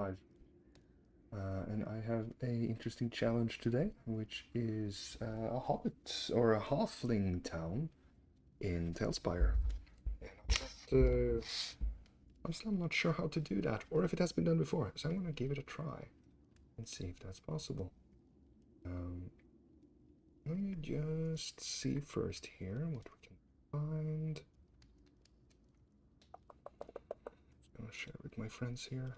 5. And I have a interesting challenge today, which is a hobbit or a halfling town in TaleSpire. And honestly, I'm not sure how to do that, or if it has been done before, so I'm going to give it a try and see if that's possible. Let me just see first here what we can find. I'm going to share with my friends here.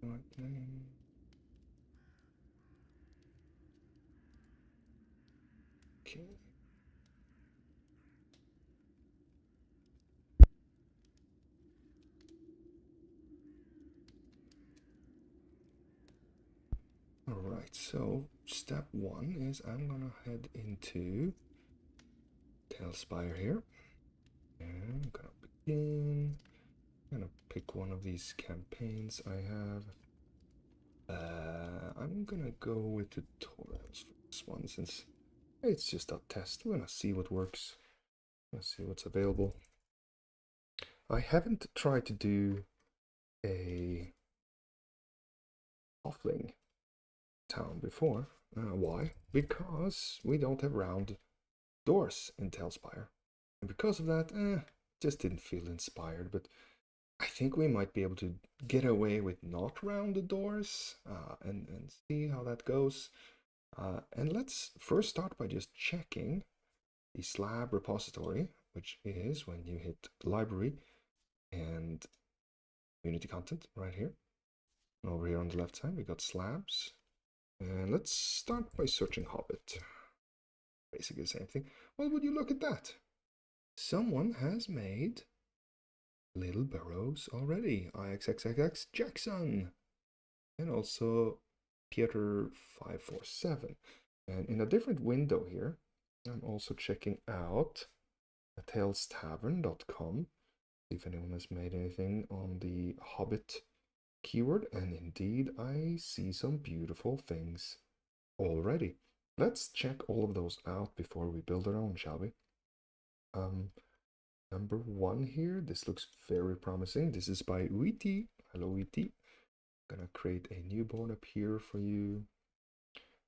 Right name. Okay. Alright, so step 1 is I'm gonna head into TaleSpire here. And I'm gonna begin. I'm gonna pick one of these campaigns I have. I'm gonna go with tutorials for this one since it's just a test. We're gonna see what works. Let's see what's available. I haven't tried to do a Halfling town before. Why? Because we don't have round doors in TaleSpire. And because of that, just didn't feel inspired. But I think we might be able to get away with not rounded doors and see how that goes. And let's first start by just checking the slab repository, which is when you hit library and community content right here. And over here on the left side, we got slabs. And let's start by searching Hobbit. Basically the same thing. Well, would you look at that? Someone has made little Burrows already. IXXXX Jackson. And also Peter 547. And in a different window here, I'm also checking out TaleStavern.com. See if anyone has made anything on the Hobbit keyword. And indeed, I see some beautiful things already. Let's check all of those out before we build our own, shall we? Number 1 here, this looks very promising. This is by Uitie. Hello, Uitie. Gonna create a new board up here for you.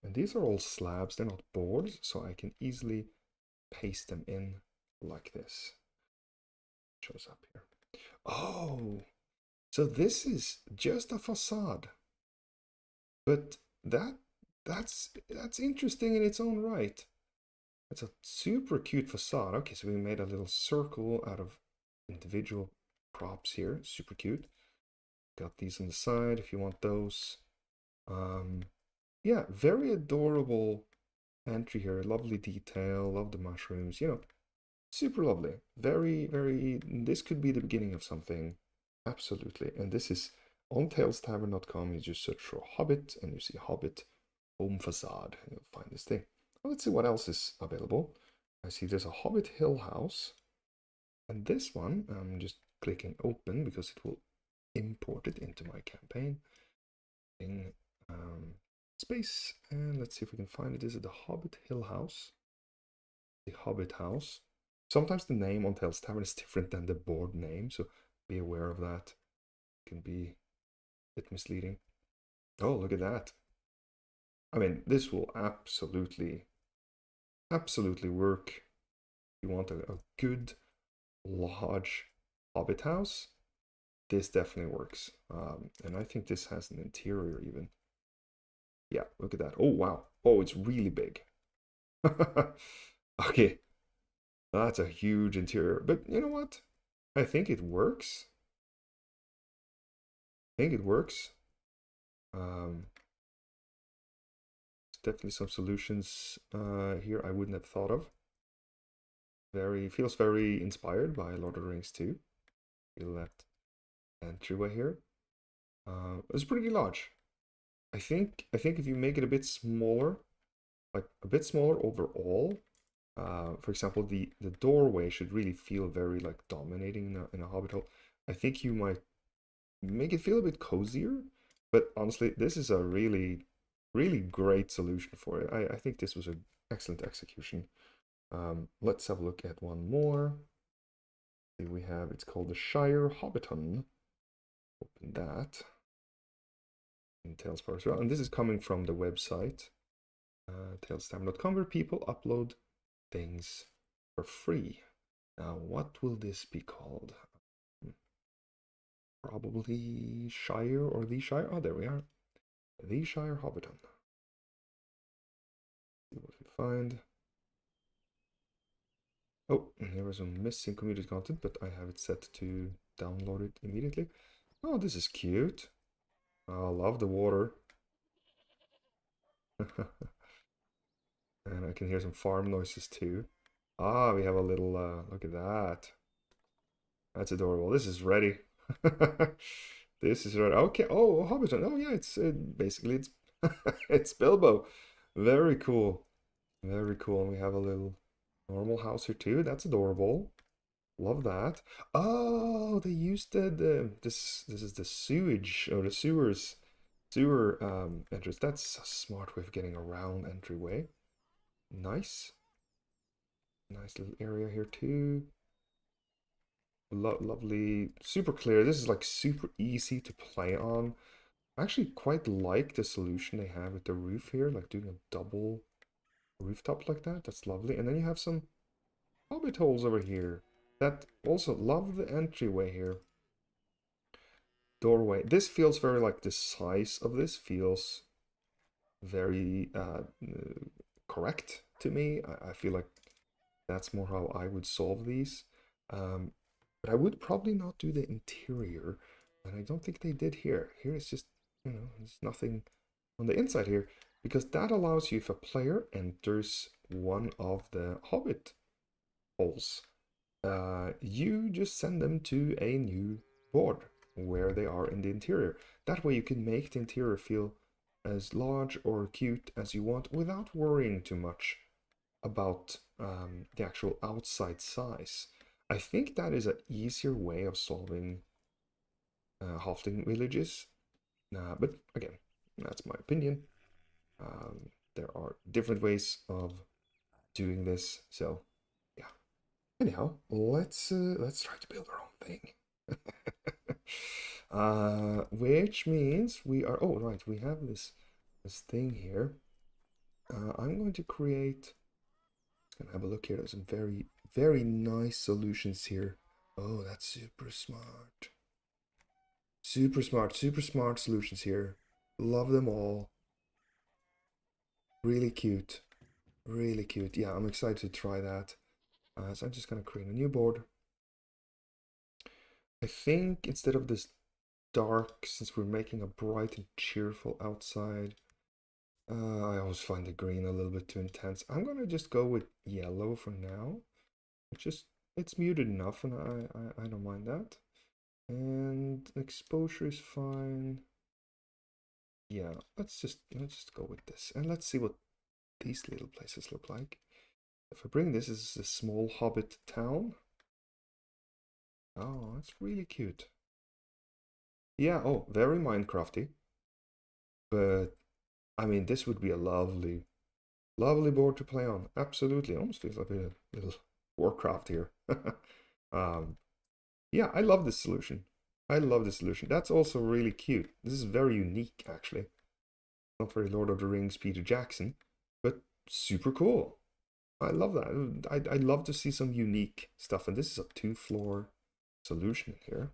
And these are all slabs, they're not boards, so I can easily paste them in like this. Shows up here. Oh, so this is just a facade. But that's interesting in its own right. It's a super cute facade. Okay, so we made a little circle out of individual props here. Super cute. Got these on the side if you want those. Yeah, very adorable entry here. Lovely detail. Love the mushrooms. You know, super lovely. Very, very. This could be the beginning of something. Absolutely. And this is on TaleStavern.com. You just search for Hobbit and you see Hobbit home facade. You'll find this thing. Let's see what else is available. I see there's a Hobbit Hill House. And this one, I'm just clicking open because it will import it into my campaign. In space. And let's see if we can find it. Is it the Hobbit Hill House? The Hobbit House. Sometimes the name on Tales Tavern is different than the board name, so be aware of that. It can be a bit misleading. Oh, look at that. I mean, this will absolutely work. You want a good, large Hobbit house, this definitely works. And I think this has an interior even. Yeah, look at that. Oh, wow. Oh, it's really big. Okay. That's a huge interior. But you know what? I think it works. I think it works. Definitely some solutions here I wouldn't have thought of. Feels very inspired by Lord of the Rings 2. Feel that entryway here. It's pretty large. I think if you make it a bit smaller, like a bit smaller overall, for example, the doorway should really feel very like dominating in a hobbit hole. I think you might make it feel a bit cozier. But honestly, this is a really, really great solution for it. I think this was an excellent execution. Let's have a look at one more. See, we have, it's called the Shire Hobbiton. Open that. In TaleSpire as well. And this is coming from the website, talestammer.com, where people upload things for free. Now, what will this be called? Probably Shire or the Shire. Oh, there we are. The Shire Hobbiton. See what we find. Oh, there was some missing community content, but I have it set to download it immediately. Oh, this is cute. I love the water. And I can hear some farm noises too. Ah, we have a little, look at that. That's adorable. This is ready. This is ready. Okay. Oh, Hobbiton. Oh, yeah. It's basically it's it's Bilbo. Very cool. Very cool. And we have a little normal house here too. That's adorable. Love that. Oh, they used this is the sewage or the sewer entrance. That's a smart way of getting around entryway. Nice. Nice little area here too. Lovely, super clear. This is like super easy to play on. I actually quite like the solution they have with the roof here, like doing a double rooftop like that. That's lovely. And then you have some hobbit holes over here. That also love the entryway here. Doorway. This feels very like the size of this feels very correct to me. I feel like that's more how I would solve these. But I would probably not do the interior, and I don't think they did here. Here it's just, there's nothing on the inside here, because that allows you, if a player enters one of the hobbit holes, you just send them to a new board where they are in the interior. That way you can make the interior feel as large or cute as you want without worrying too much about the actual outside size. I think that is an easier way of solving halfling villages. But again, that's my opinion. There are different ways of doing this. So yeah. Anyhow, let's try to build our own thing. Which means we are. Oh right, we have this thing here. I'm going to create. Gonna have a look here. There's some very, very nice solutions here. Oh, that's super smart. Super smart, super smart solutions here. Love them all. Really cute. Really cute. Yeah, I'm excited to try that. So I'm just gonna create a new board. I think instead of this dark, since we're making a bright and cheerful outside, I always find the green a little bit too intense. I'm gonna just go with yellow for now. It's muted enough, and I don't mind that. And exposure is fine. Yeah, let's just go with this, and let's see what these little places look like. If I bring this as a small hobbit town. Oh, that's really cute. Yeah, oh, very Minecrafty. But I mean, this would be a lovely, lovely board to play on. Absolutely, almost feels like a little Warcraft here. Yeah, I love this solution. I love this solution. That's also really cute. This is very unique, actually. Not very Lord of the Rings Peter Jackson, but super cool. I love that. I'd love to see some unique stuff. And this is a 2-floor solution here.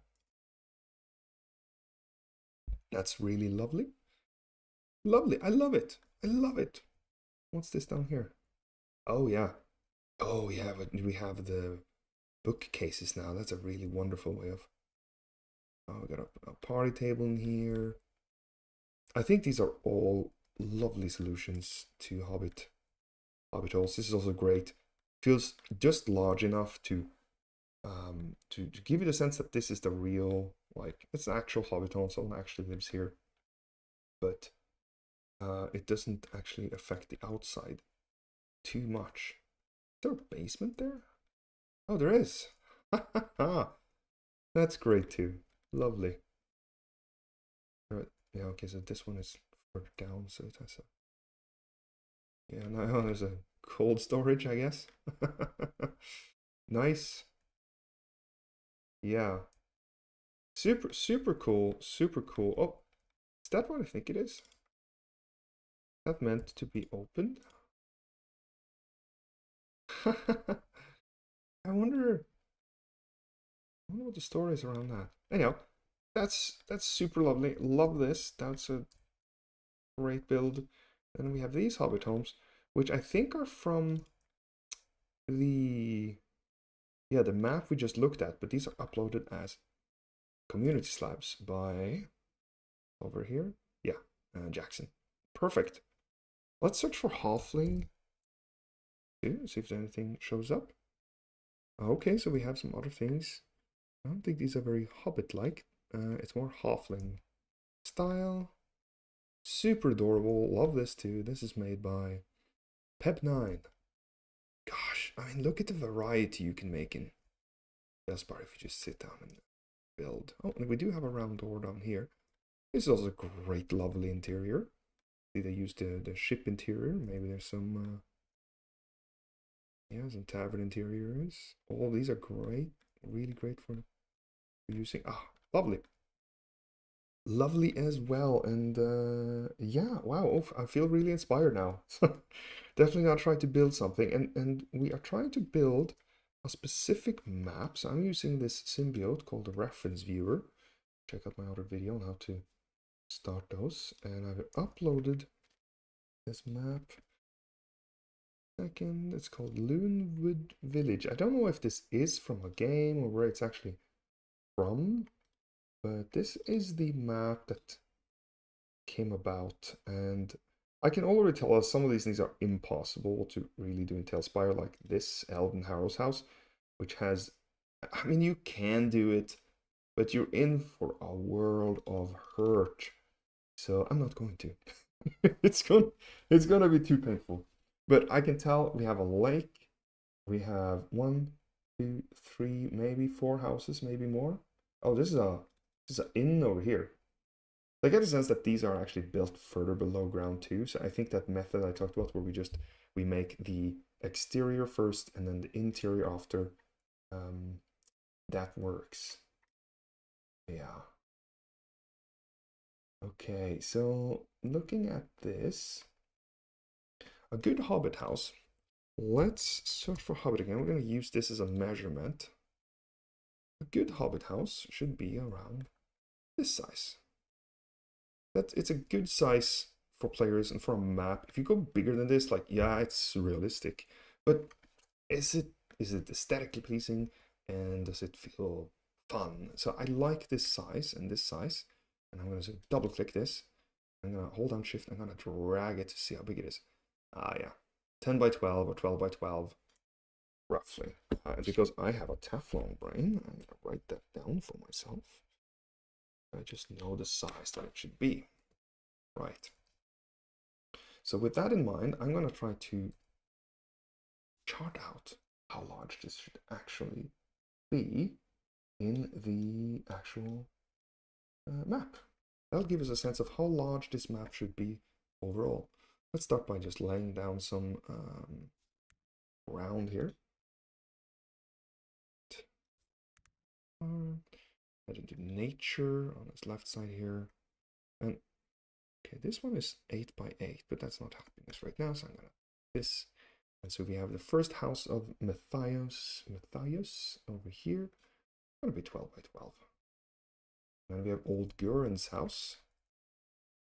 That's really lovely. Lovely. I love it. I love it. What's this down here? Oh, yeah. Oh, yeah. We have the bookcases now. That's a really wonderful way of. Oh, we got a party table in here. I think these are all lovely solutions to Hobbit holes. This is also great. Feels just large enough to give you the sense that this is the real, like, it's an actual Hobbit hole. Someone actually lives here, but it doesn't actually affect the outside too much. Is there a basement there? Oh, there is. That's great too. Lovely. All right, Yeah, okay, so this one is further down, so it has a... Yeah, now there's a cold storage, I guess. Nice. Yeah. Super, super cool, super cool. Oh, is that what I think it is? That meant to be opened? I wonder what the story is around that. Anyhow, that's super lovely. Love this. That's a great build. And we have these Hobbit homes, which I think are from the the map we just looked at, but these are uploaded as community slabs by over here. Yeah, Jackson. Perfect. Let's search for Halfling. See if anything shows up. Okay, so we have some other things. I don't think these are very Hobbit-like. It's more Halfling style. Super adorable. Love this too. This is made by Pep9. Gosh, I mean, look at the variety you can make in TaleSpire if you just sit down and build. Oh, and we do have a round door down here. This is also a great, lovely interior. See, they used the ship interior. Maybe there's some, some tavern interiors. All these are great. Really great for using. Ah, lovely. Lovely as well. And yeah, wow, oh, I feel really inspired now. Definitely gonna try to build something. And we are trying to build a specific map. So I'm using this symbiote called the reference viewer. Check out my other video on how to start those. And I've uploaded this map. Second, it's called Loonwood Village. I don't know if this is from a game or where it's actually from, but this is the map that came about, and I can already tell us some of these things are impossible to really do in TaleSpire, like this Elden Harrow's house, which has, I mean, you can do it, but you're in for a world of hurt. So I'm not going to. it's gonna be too painful. But I can tell we have a lake. We have 1, 2, 3, maybe 4 houses, maybe more. Oh, this is an inn over here. I get the sense that these are actually built further below ground too. So I think that method I talked about, where we make the exterior first and then the interior after, that works. Yeah. Okay, so looking at this, a good hobbit house. Let's search for hobbit again. We're going to use this as a measurement. A good hobbit house should be around this size. It's a good size for players and for a map. If you go bigger than this, like, yeah, it's realistic, but is it aesthetically pleasing, and does it feel fun? So I like this size and this size, and I'm going to double click this. I'm going to hold down shift. I'm going to drag it to see how big it is. Ah, yeah, 10 by 12 or 12 by 12, roughly. Because I have a Teflon brain, I'm going to write that down for myself. I just know the size that it should be. Right. So with that in mind, I'm going to try to chart out how large this should actually be in the actual map. That'll give us a sense of how large this map should be overall. Let's start by just laying down some ground here. Head into nature on this left side here. And okay, this one is 8 by 8, but that's not helping us right now, so I'm gonna this. And so we have the first house of Matthias over here. It's gonna be 12 by 12. And we have Old Guren's house.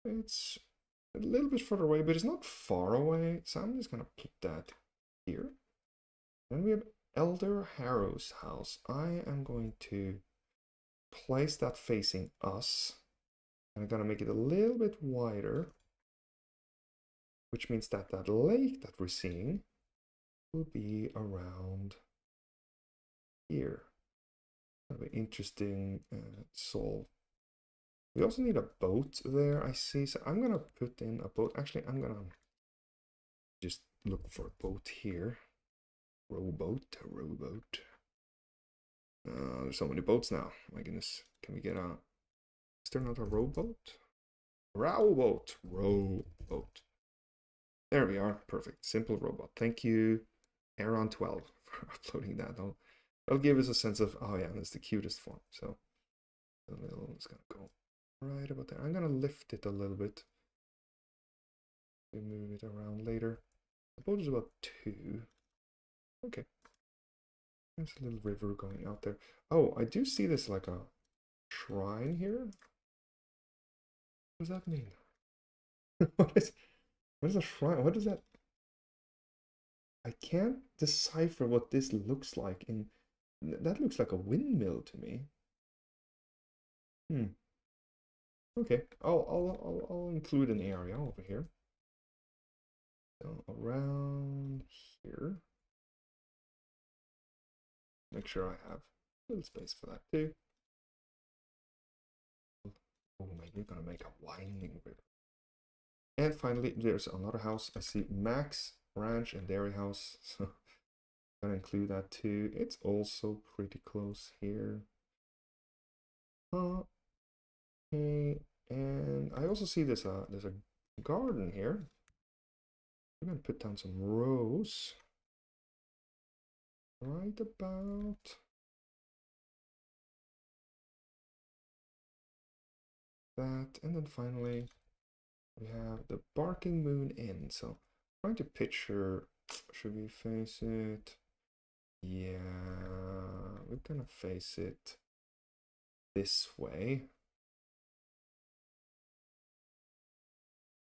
It's a little bit further away, but it's not far away, so I'm just gonna put that here. Then we have Elder Harrow's house. I am going to place that facing us. I'm gonna make it a little bit wider, which means that that lake that we're seeing will be around here. That'll be interesting solve. We also need a boat there, I see. So I'm gonna put in a boat. Actually, I'm gonna just look for a boat here. Rowboat. There's so many boats now. My goodness. Can we get a... Is there not a rowboat? Rowboat. There we are. Perfect. Simple robot. Thank you, Aaron12, for uploading that. That'll give us a sense of, oh yeah, that's the cutest form. So the little is gonna go right about there. I'm gonna lift it a little bit. We move it around later. I suppose it's about 2. Okay. There's a little river going out there. Oh, I do see this like a shrine here. What does that mean? what is a shrine? What is that? I can't decipher what this looks like. That looks like a windmill to me. Okay, I'll include an area over here. So around here. Make sure I have a little space for that too. Oh, maybe we're gonna make a winding river. And finally, there's another house. I see Max Ranch and Dairy House. So I'm gonna include that too. It's also pretty close here. Okay, and I also see there's a garden here. I'm gonna put down some rows right about that, and then finally we have the Barking Moon Inn. So I'm trying to picture, should we face it? Yeah, we're gonna face it this way.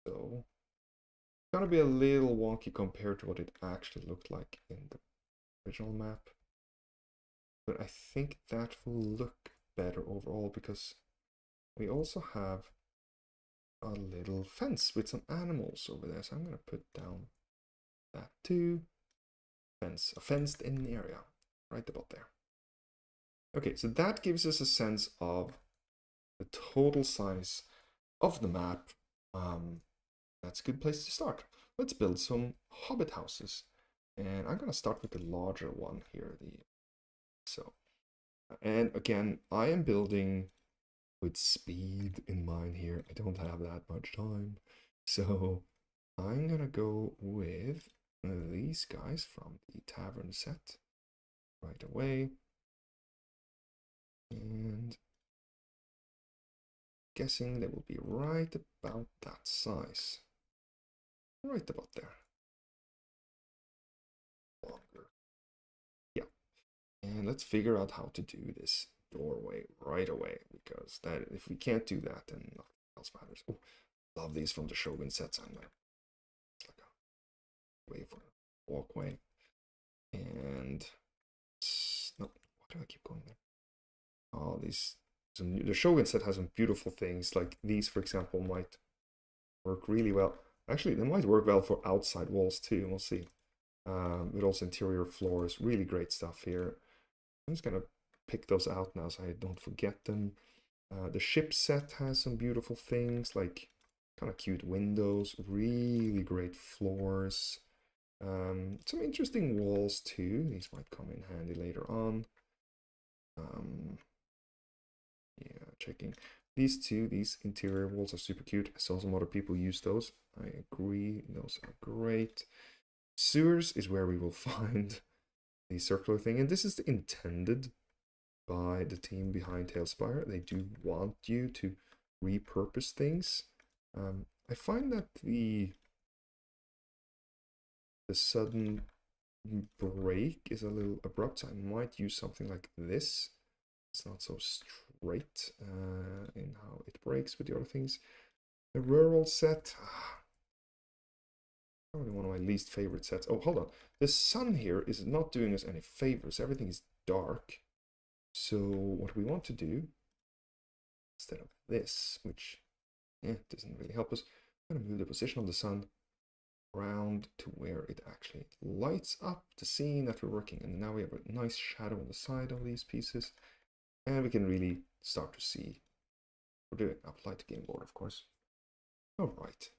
So it's gonna be a little wonky compared to what it actually looked like in the original map. But I think that will look better overall because we also have a little fence with some animals over there. So I'm gonna put down that too. Fence, a fenced in area, right about there. Okay, so that gives us a sense of the total size of the map. That's a good place to start. Let's build some hobbit houses. And I'm gonna start with the larger one here. And again, I am building with speed in mind here. I don't have that much time. So I'm gonna go with these guys from the tavern set right away. And guessing they will be right about that size. Right about there. Longer. Yeah. And let's figure out how to do this doorway right away, because that if we can't do that, then nothing else matters. Oh, love these from the Shogun sets. I'm gonna, it's like a way for a walkway. And no, why do I keep going there? Oh, the Shogun set has some beautiful things. Like these, for example, might work really well. Actually, they might work well for outside walls too. We'll see. With also interior floors, really great stuff here. I'm just gonna pick those out now so I don't forget them. The ship set has some beautiful things like kind of cute windows, really great floors. Some interesting walls too. These might come in handy later on. Yeah, checking. These interior walls are super cute. I saw some other people use those. I agree, those are great. Sewers is where we will find the circular thing, and this is intended by the team behind TaleSpire. They do want you to repurpose things. I find that the sudden break is a little abrupt, so I might use something like this. It's not so straight in how it breaks with the other things. The rural set, probably one of my least favorite sets. Oh, hold on. The sun here is not doing us any favors. Everything is dark. So what we want to do, instead of this, which doesn't really help us, I'm going to move the position of the sun around to where it actually lights up the scene that we're working. And now we have a nice shadow on the side of these pieces. And we can really start to see what we're doing. Apply to game board, of course. All right.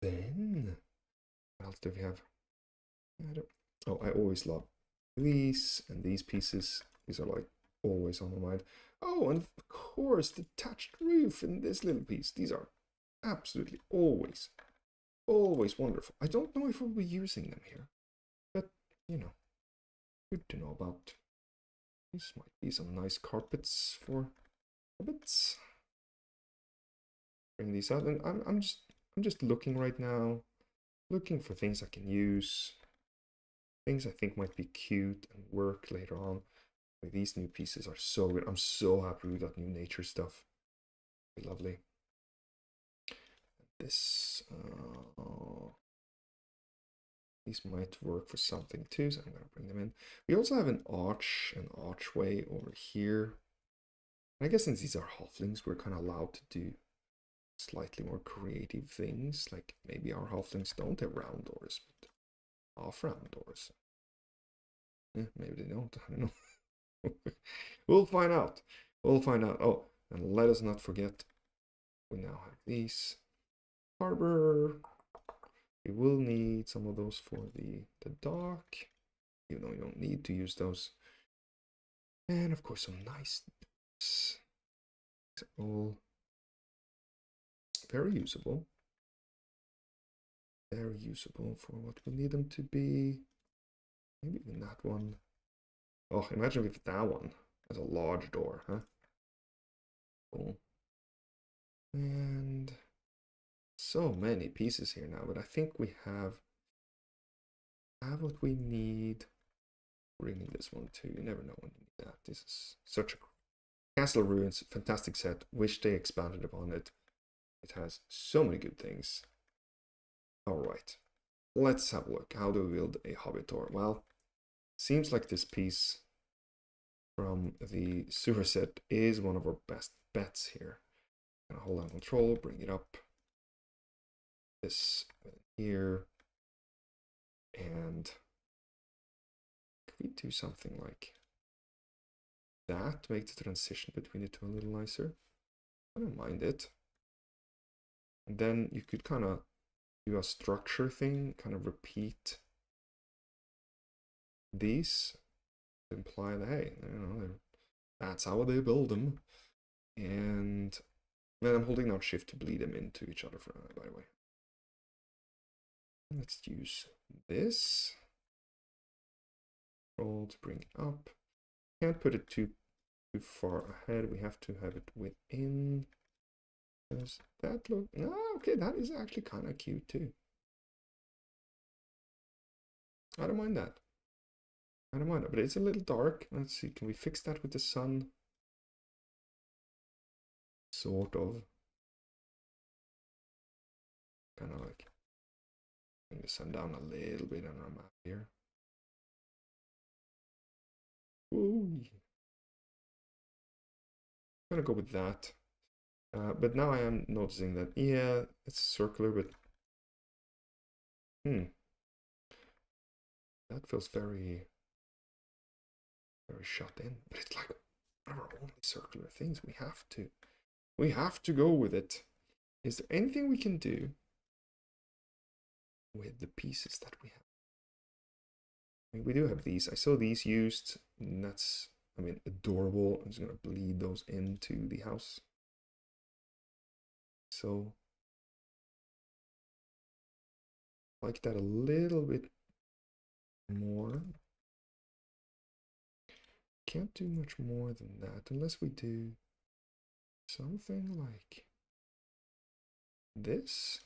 Then, what else do we have? I always love these and these pieces. These are like always on my mind. Oh, and of course, the thatched roof in this little piece. These are absolutely always wonderful. I don't know if we'll be using them here, but, you know, good to know about. These might be some nice carpets for hobbits. Bring these out, and I'm just looking right now, looking for things I can use, things I think might be cute and work later on. Like, these new pieces are so good. I'm so happy we got new nature stuff. Lovely. This, these might work for something too, so I'm gonna bring them in. We also have an archway over here. And I guess since these are halflings, we're kind of allowed to do slightly more creative things. Like maybe our halflings don't have round doors, but half round doors. Yeah, maybe they don't. I don't know. We'll find out. We'll find out. Oh, and let us not forget, we now have these. Harbor. We will need some of those for the dock, even though you don't need to use those. And of course, some nice doors. All very usable. Very usable for what we need them to be. Maybe even that one. Oh, imagine if that one has a large door, huh? Cool. And so many pieces here now, but I think we have what we need. Bringing this one too. You never know when you need that. This is such a Castle Ruins, fantastic set. Wish they expanded upon it. It has so many good things. Alright, let's have a look. How do we build a hobbit door? Well, seems like this piece from the sewer set is one of our best bets here. Gonna hold on control, bring it up. This here. And could we do something like that to make the transition between the two a little nicer? I don't mind it. And then you could kind of do a structure thing, kind of repeat these to imply that, hey, you know, that's how they build them. And then I'm holding out shift to bleed them into each other, by the way. Let's use this. Roll to bring it up. Can't put it too far ahead. We have to have it within. Does that look? No, okay, that is actually kind of cute too. I don't mind that. I don't mind it, but it's a little dark. Let's see, can we fix that with the sun? Sort of. Kind of like bring the sun down a little bit on our map here. Ooh. I'm gonna go with that. But now I am noticing that, yeah, it's circular, but that feels very shut in. But it's like one of our only circular things. We have to go with it. Is there anything we can do with the pieces that we have? I mean, we do have these. I saw these used, and that's, I mean, adorable. I'm just gonna bleed those into the house. So like that a little bit more. Can't do much more than that unless we do something like this.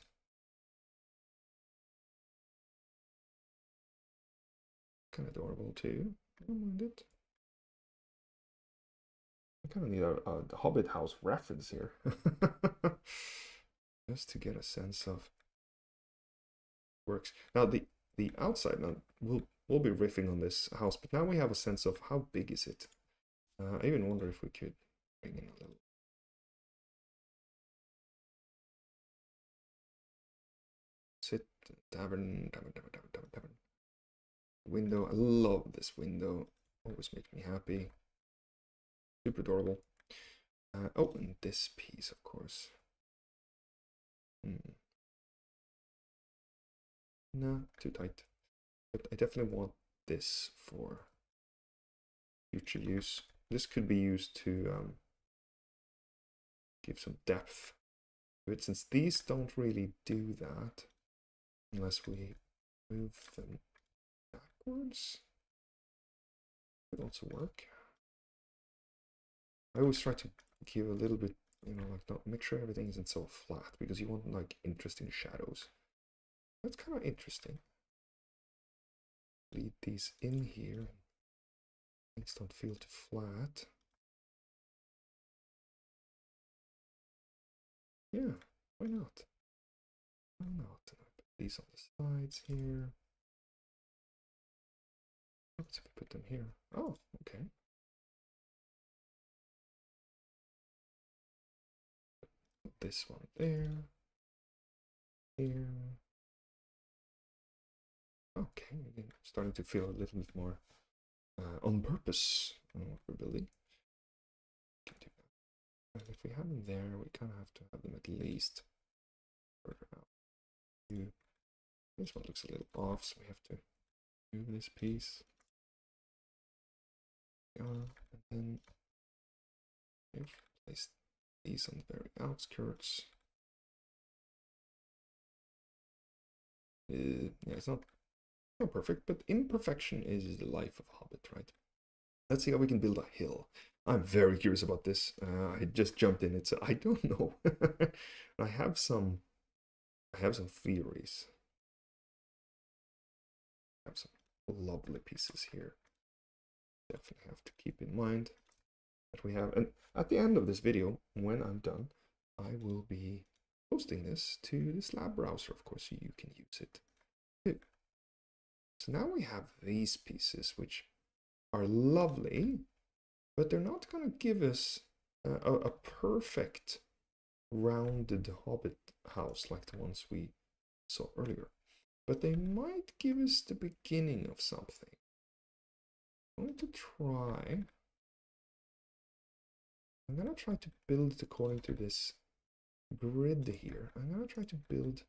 Kind of adorable too. I don't mind it. I kind of need a Hobbit house reference here. Just to get a sense of works. Now the outside, now we'll be riffing on this house, but now we have a sense of how big is it. I even wonder if we could bring in a little. Sit, tavern. Window. I love this window. Always makes me happy. Super adorable. Oh, and this piece, of course. No, too tight. But I definitely want this for future use. this could be used to give some depth to it, since these don't really do that unless we move them backwards. It also work. I always try to give a little bit, you know, like not make sure everything isn't so flat, because you want like interesting shadows. That's kind of interesting. Lead these in here. Things don't feel too flat. Yeah, why not? Why not? Put these on the sides here. Let's put them here. Oh, okay. Put this one there. Here. Okay, starting to feel a little bit more on purpose on what we're building. Can do that. And if we have them there, we kind of have to have them at least further out. This one looks a little off, so we have to move this piece. And then place these on the very outskirts. Yeah, it's not perfect, but imperfection is the life of Hobbit, right? Let's see how we can build a hill. I'm very curious about this. I just jumped in it, so I don't know. I have some theories. I have some lovely pieces here. Definitely have to keep in mind that we have. And at the end of this video, when I'm done, I will be posting this to the slab browser, of course, so you can use it too. So now we have these pieces, which are lovely, but they're not going to give us a perfect rounded hobbit house like the ones we saw earlier. But they might give us the beginning of something. I'm going to try. I'm going to try to build it according to this grid here. I'm going to try to build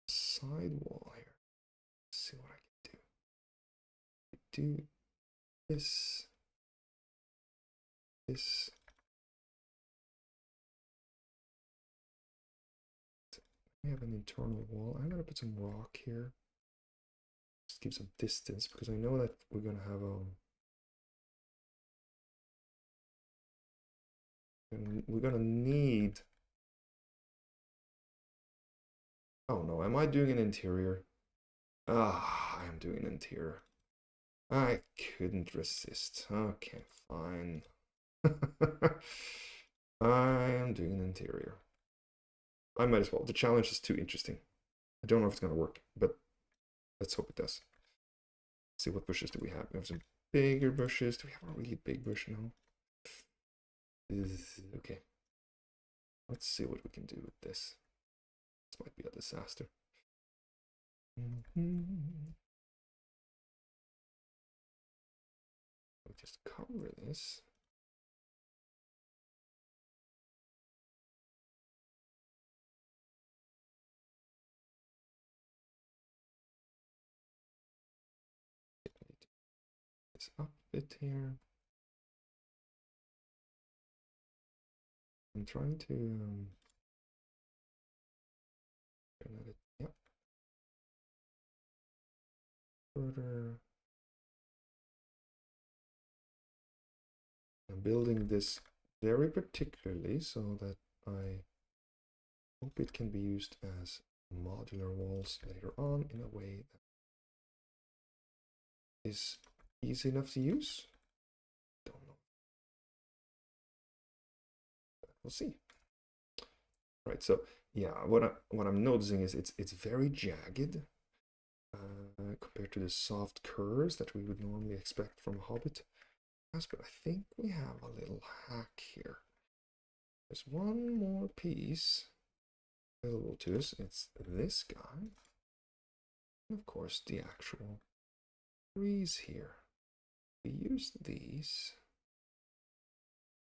a side wall here. Let's see what I can do. Do this. This. We have an internal wall. I'm going to put some rock here. Just give some distance, because I know that we're going to have we're going to need. Oh no, am I doing an interior? Ah, I'm doing an interior. I couldn't resist. Okay, fine. I am doing an interior. I might as well. The challenge is too interesting. I don't know if it's going to work, but let's hope it does. Let's see, what bushes do we have? We have some bigger bushes. Do we have a really big bush now? Okay. Let's see what we can do with this. This might be a disaster. We'll just cover this. This up a bit here. I'm trying to yep. Further. I'm building this very particularly so that I hope it can be used as modular walls later on in a way that is easy enough to use. Don't know. We'll see. Right, so yeah, what I'm noticing is it's very jagged compared to the soft curves that we would normally expect from a Hobbit. But I think we have a little hack here. There's one more piece available to us. It's this guy. And of course, the actual trees here. We used these,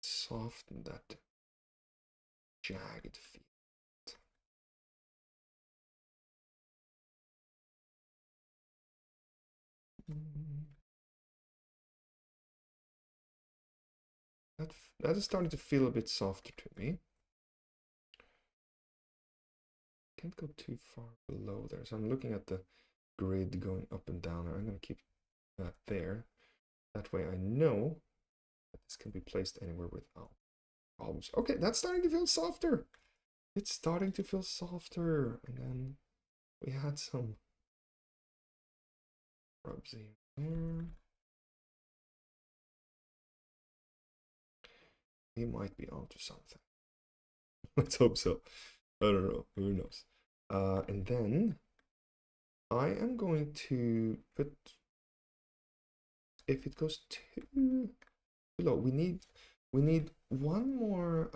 soften that jagged feel. That is starting to feel a bit softer to me. Can't go too far below there, so I'm looking at the grid going up and down. I'm going to keep that there. That way I know that this can be placed anywhere without problems. Okay, that's starting to feel softer. It's starting to feel softer. And then we had some rubs here. We might be onto something. Let's hope so. I don't know. Who knows? And then I am going to put, if it goes too low, we need one more,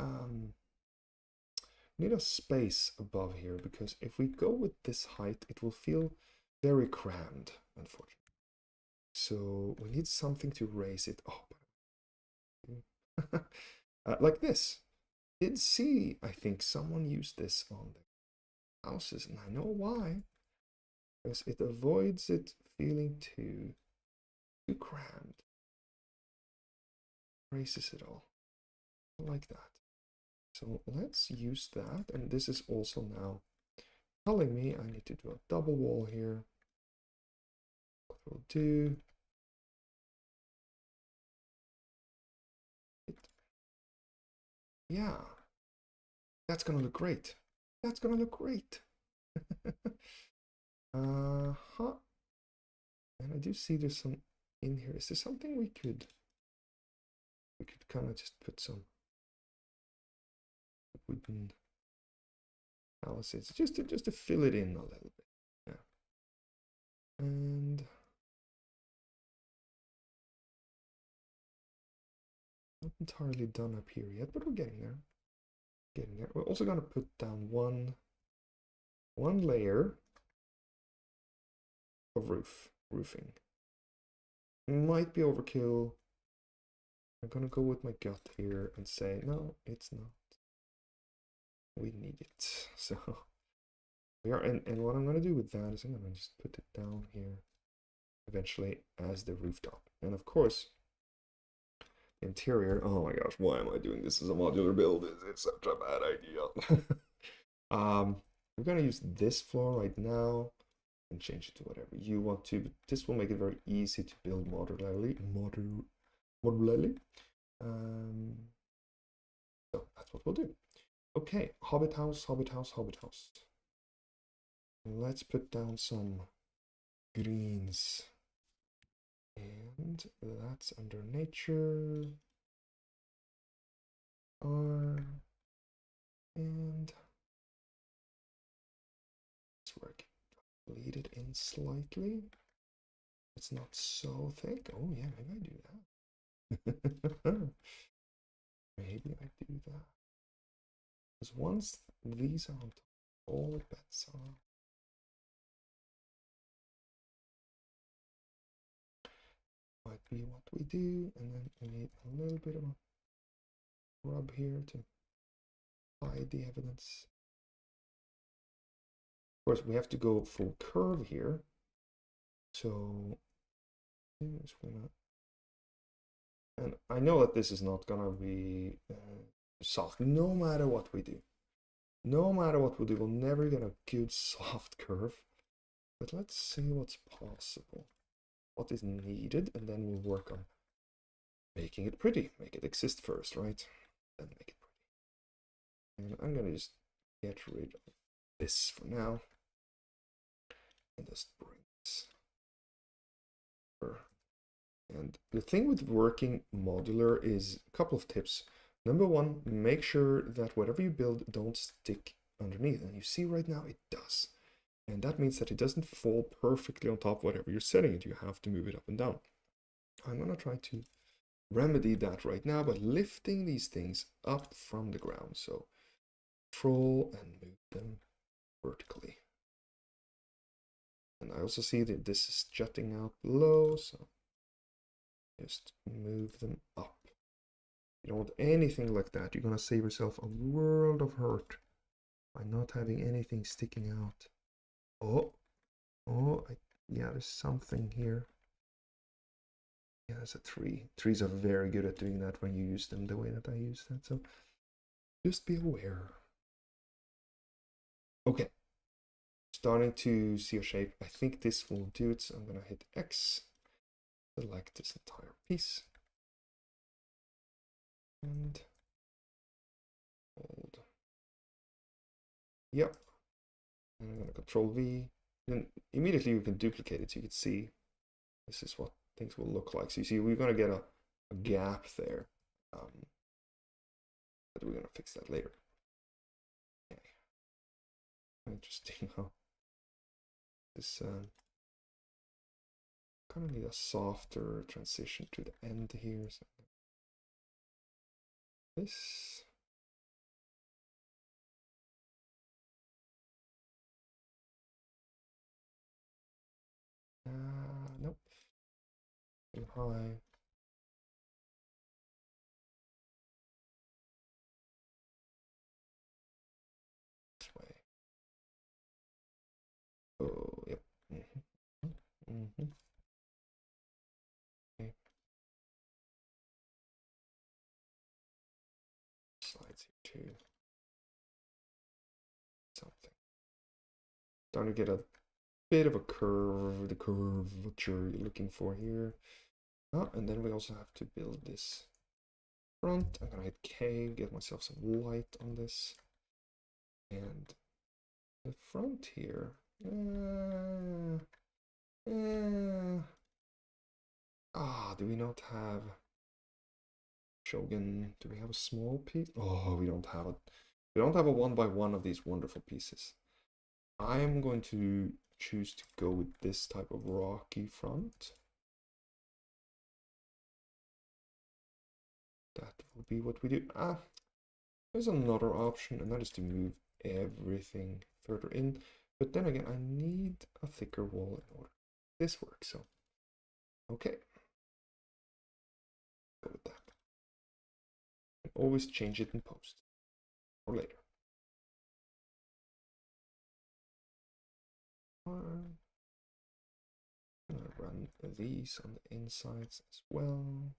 we need a space above here, because if we go with this height, it will feel very crammed, unfortunately. So we need something to raise it up. Like this. Did see, I think someone used this on the houses, and I know why. Because it avoids it feeling too crammed. Raises it all. Like that. So let's use that, and this is also now telling me I need to do a double wall here. What we'll do. Yeah. That's gonna look great. That's gonna look great. Uh-huh. And I do see there's some in here. Is there something we could kind of just put some wooden palisades just to fill it in a little bit. Yeah. And not entirely done up here yet, but we're getting there. Getting there. We're also gonna put down one layer of roofing. Might be overkill. I'm gonna go with my gut here and say no, it's not. We need it. So we are, and what I'm gonna do with that is I'm gonna just put it down here eventually as the rooftop. And of course, interior. Oh my gosh, why am I doing this as a modular build? It's such a bad idea. We're gonna use this floor right now and change it to whatever you want to, but this will make it very easy to build modularly. So that's what we'll do. Okay, hobbit house. Let's put down some greens. And that's under nature. And it's working. Bleed it in slightly. It's not so thick. Oh yeah, maybe I do that. Maybe I do that. Because once these are on top, all bets are. Might be what we do, and then we need a little bit of a rub here to hide the evidence. Of course, we have to go full curve here. So it's gonna, and I know that this is not gonna be soft, no matter what we do. No matter what we do, we'll never get a good soft curve. But let's see what's possible, what is needed, and then we'll work on making it pretty. Make it exist first, right? Then make it pretty. And I'm gonna just get rid of this for now. And just bring this. And the thing with working modular is a couple of tips. Number one, make sure that whatever you build don't stick underneath. And you see right now it does. And that means that it doesn't fall perfectly on top of whatever you're setting it. You have to move it up and down. I'm going to try to remedy that right now by lifting these things up from the ground. So control and move them vertically. And I also see that this is jutting out below, so just move them up. You don't want anything like that. You're going to save yourself a world of hurt by not having anything sticking out. Yeah, there's something here. Yeah, that's a 3. 3s are very good at doing that when you use them the way that I use that, so just be aware. Okay, starting to see a shape. I think this will do it, so I'm gonna hit X, select this entire piece, and hold. Yep. And I'm gonna Control V. Then immediately you can duplicate it, so you can see this is what things will look like. So you see, we're gonna get a gap there, but we're gonna fix that later. Okay. Interesting how this kind of need a softer transition to the end here. So this. Nope. Too high. This way. Oh, yep. Okay. Slides here too. Something. Starting to get a bit of a curve, the curvature you're looking for here. Oh, and then we also have to build this front. I'm gonna hit K, get myself some light on this. And the front here. Do we not have Shogun? Do we have a small piece? Oh, we don't have it. We don't have a 1x1 of these wonderful pieces. I am going to choose to go with this type of rocky front. That will be what we do. There's another option, and that is to move everything further in. But then again, I need a thicker wall in order this works. So, okay. Go with that. Always change it in post or later. I'm gonna run these on the insides as well.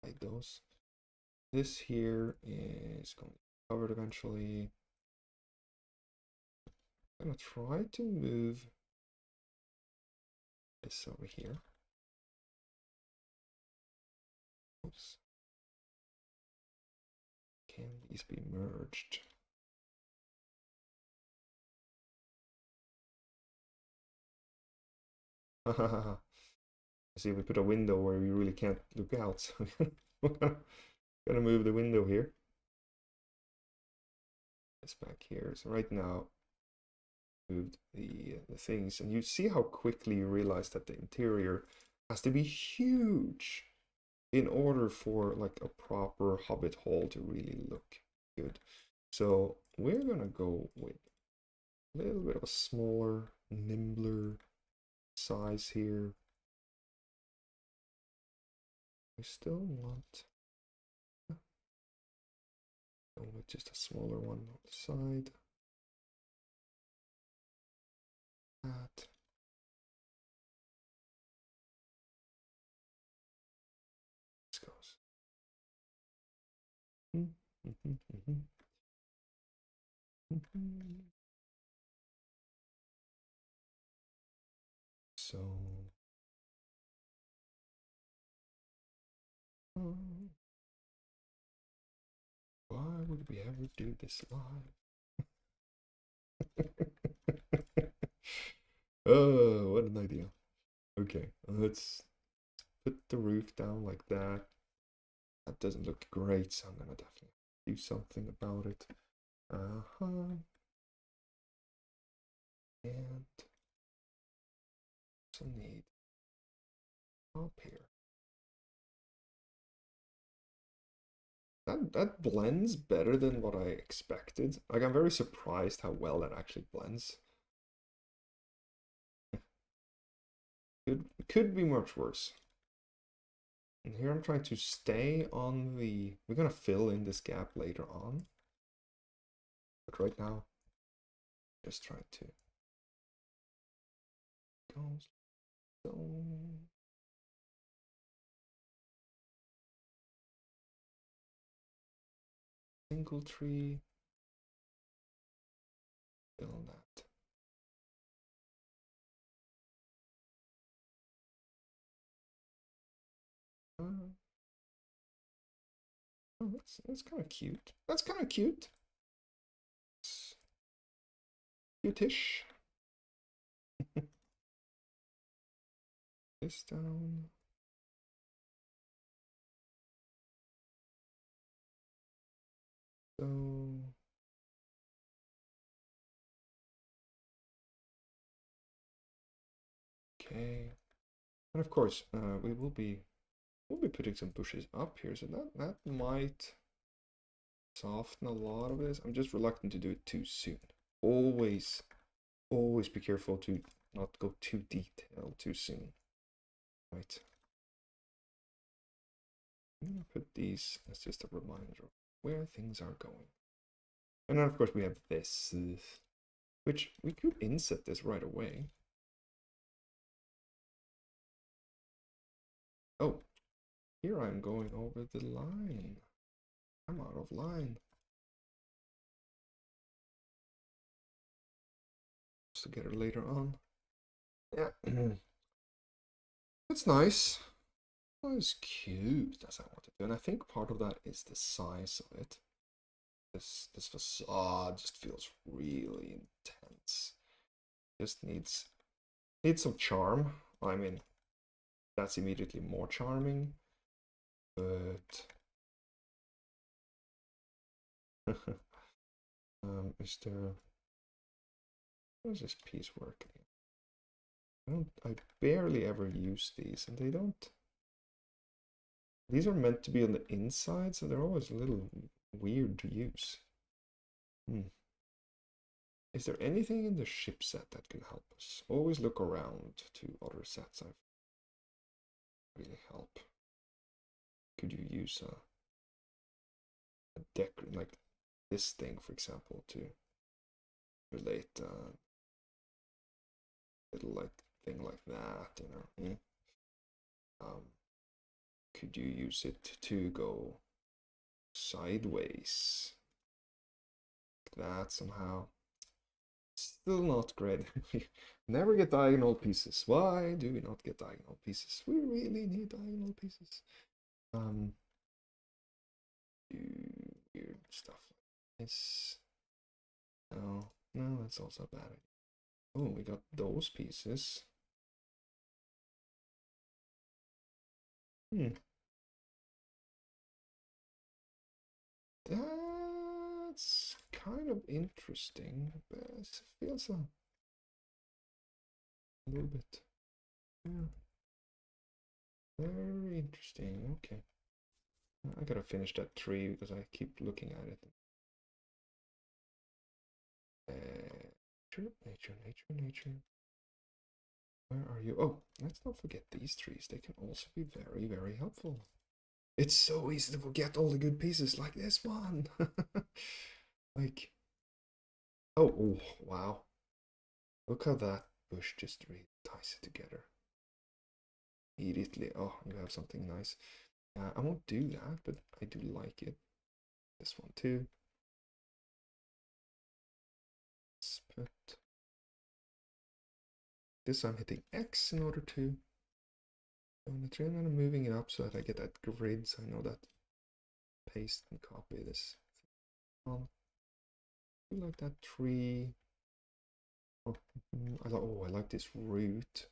Like those. This here is going to be covered eventually. I'm gonna try to move this over here. Oops. Can these be merged? See, we put a window where we really can't look out, so we're gonna move the window here. This back here. So right now, moved the things, and you see how quickly you realize that the interior has to be huge in order for like a proper hobbit hall to really look good. So we're gonna go with a little bit of a smaller, nimbler size here. We still want go with just a smaller one on the side. That. This goes. So why would we ever do this live? Oh, what an idea. Okay, let's put the roof down like that. That doesn't look great, so I'm gonna definitely do something about it. And also need up here. That blends better than what I expected. Like, I'm very surprised how well that actually blends. Could be much worse. And here I'm trying to stay on the... We're gonna fill in this gap later on. But right now, just try to go so... Single tree. Fill that. Oh, that's kind of cute. That's kind of cute. It's cute-ish. This down. So okay, and of course, we'll be putting some bushes up here, so that might soften a lot of this. I'm just reluctant to do it too soon. Always be careful to not go too detailed too soon. Right. I'm gonna put these as just a reminder of where things are going. And then of course we have this, which we could inset this right away. Oh, here I'm going over the line. I'm out of line. To get her later on. Yeah. It's nice. Oh, it's cute, as I wanted to. And I think part of that is the size of it. This facade just feels really intense. Just needs some charm. I mean, that's immediately more charming. But is there... How does this piece work? I barely ever use these, and they don't... These are meant to be on the inside, so they're always a little weird to use. Is there anything in the ship set that can help us? Always look around to other sets I've really help. Could you use a deck like this thing, for example, to relate a little like thing like that, you know? Could you use it to go sideways? Like that somehow. Still not great. Never get diagonal pieces. Why do we not get diagonal pieces? We really need diagonal pieces. Do weird stuff like this. No, that's also bad. Oh, we got those pieces. That's kind of interesting, but it feels a little bit, yeah, very interesting. Okay, I gotta finish that tree because I keep looking at it. Nature. Where are you? Oh, let's not forget these trees. They can also be very, very helpful. It's so easy to forget all the good pieces like this one. Like, oh, wow. Look how that bush just really ties it together. Immediately. Oh, you have something nice. I won't do that, but I do like it. This one too. Let's put this. I'm hitting X in order to. And I'm moving it up so that I get that grid. So I know that paste and copy this. I like that tree. Oh, I like this root.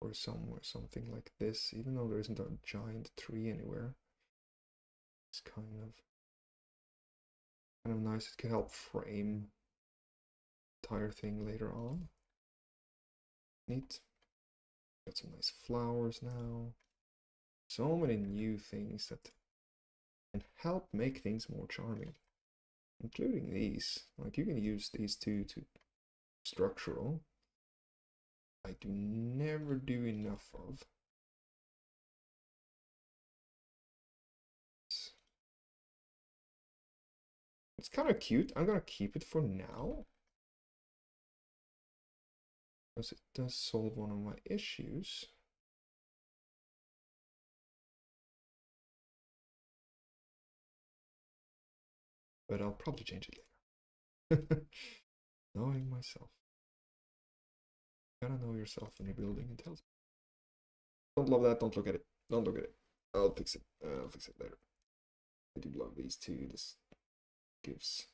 Or something like this, even though there isn't a giant tree anywhere. It's kind of nice. It can help frame the entire thing later on. Neat. Got some nice flowers now. So many new things that can help make things more charming, including these. Like you can use these two to structural. I do never do enough of. kind of cute. I'm gonna keep it for now. Because it does solve one of my issues. But I'll probably change it later. Knowing myself. Gotta know yourself when you're building and tells. Don't love that, don't look at it. Don't look at it. I'll fix it. I'll fix it later. I do love these two. This gives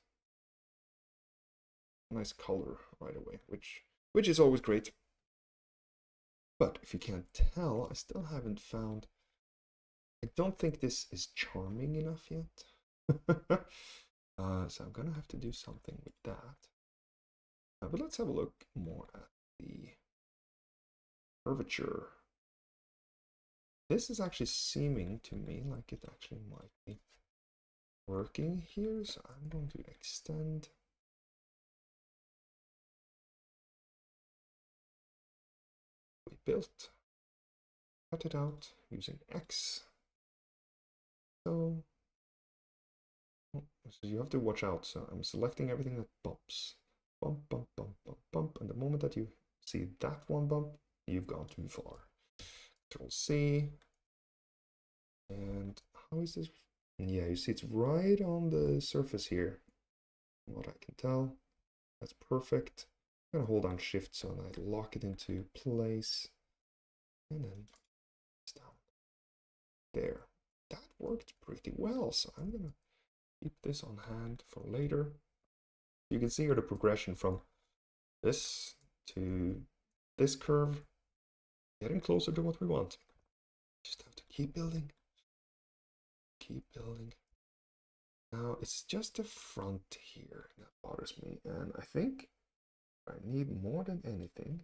a nice color right away, which is always great. But if you can't tell, I still haven't found. I don't think this is charming enough yet. So I'm gonna have to do something with that. But let's have a look more at the curvature. This is actually seeming to me like it actually might be working here. So I'm going to extend. We built. Cut it out using X. So you have to watch out. So I'm selecting everything that bumps. Bump, bump, bump, bump, bump. And the moment that you see that one bump, you've gone too far. Control C. And how is this? Yeah, you see it's right on the surface here. From what I can tell. That's perfect. I'm gonna hold on Shift so that I lock it into place. And then it's down. There. That worked pretty well. So I'm gonna keep this on hand for later. You can see here the progression from this to this curve, getting closer to what we want. Just have to keep building. Keep building. Now it's just the front here that bothers me, and I think I need more than anything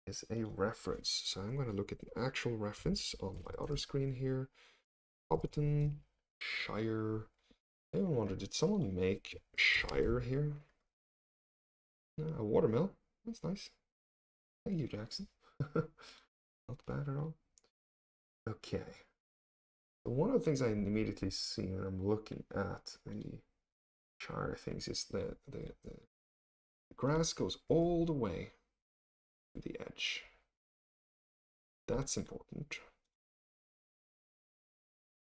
is a reference. So I'm going to look at an actual reference on my other screen here. Hobbiton, Shire. I even wonder, did someone make Shire here? A watermill. That's nice. Thank you, Jackson. Not bad at all. Okay. So one of the things I immediately see when I'm looking at the Shire things is the grass goes all the way to the edge. That's important.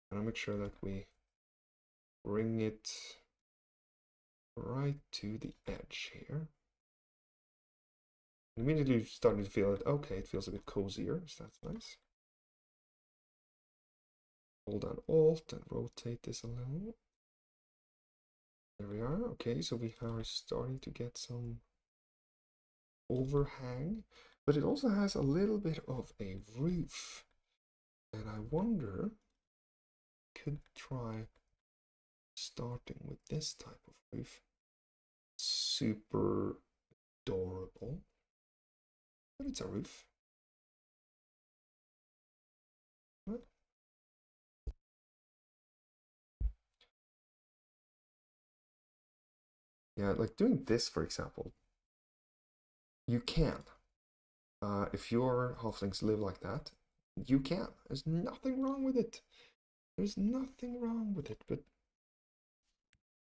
And I'll make sure that we bring it right to the edge here. Immediately starting to feel it. Okay, it feels a bit cozier, so that's nice. Hold down Alt and rotate this a little. There we are. Okay, so we are starting to get some overhang, but it also has a little bit of a roof. And I wonder, could try starting with this type of roof. Super adorable. But it's a roof. What? Yeah, like doing this, for example. You can. If your halflings live like that, you can. There's nothing wrong with it. There's nothing wrong with it, but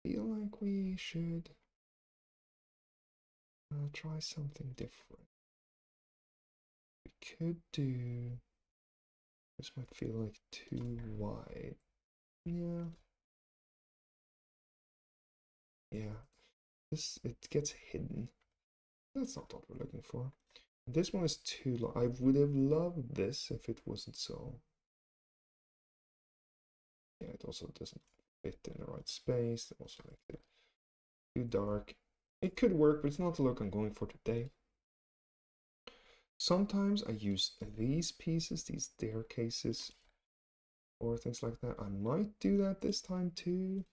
I feel like we should try something different. We could do. This might feel like too wide. Yeah. Yeah. This, it gets hidden. That's not what we're looking for. This one is too long. I would have loved this if it wasn't so. Yeah, it also doesn't fit in the right space. It also makes it too dark. It could work, but it's not the look I'm going for today. Sometimes I use these pieces, these staircases, or things like that. I might do that this time too.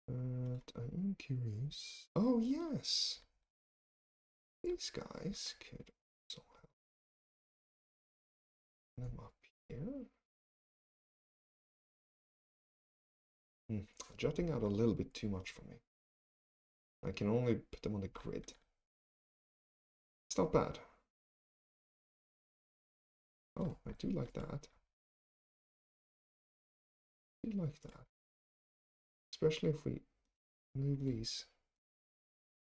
But I am curious. Oh, yes. These guys could also help them up here. Jutting out a little bit too much for me. I can only put them on the grid. It's not bad. Oh, I do like that. I do like that. Especially if we move these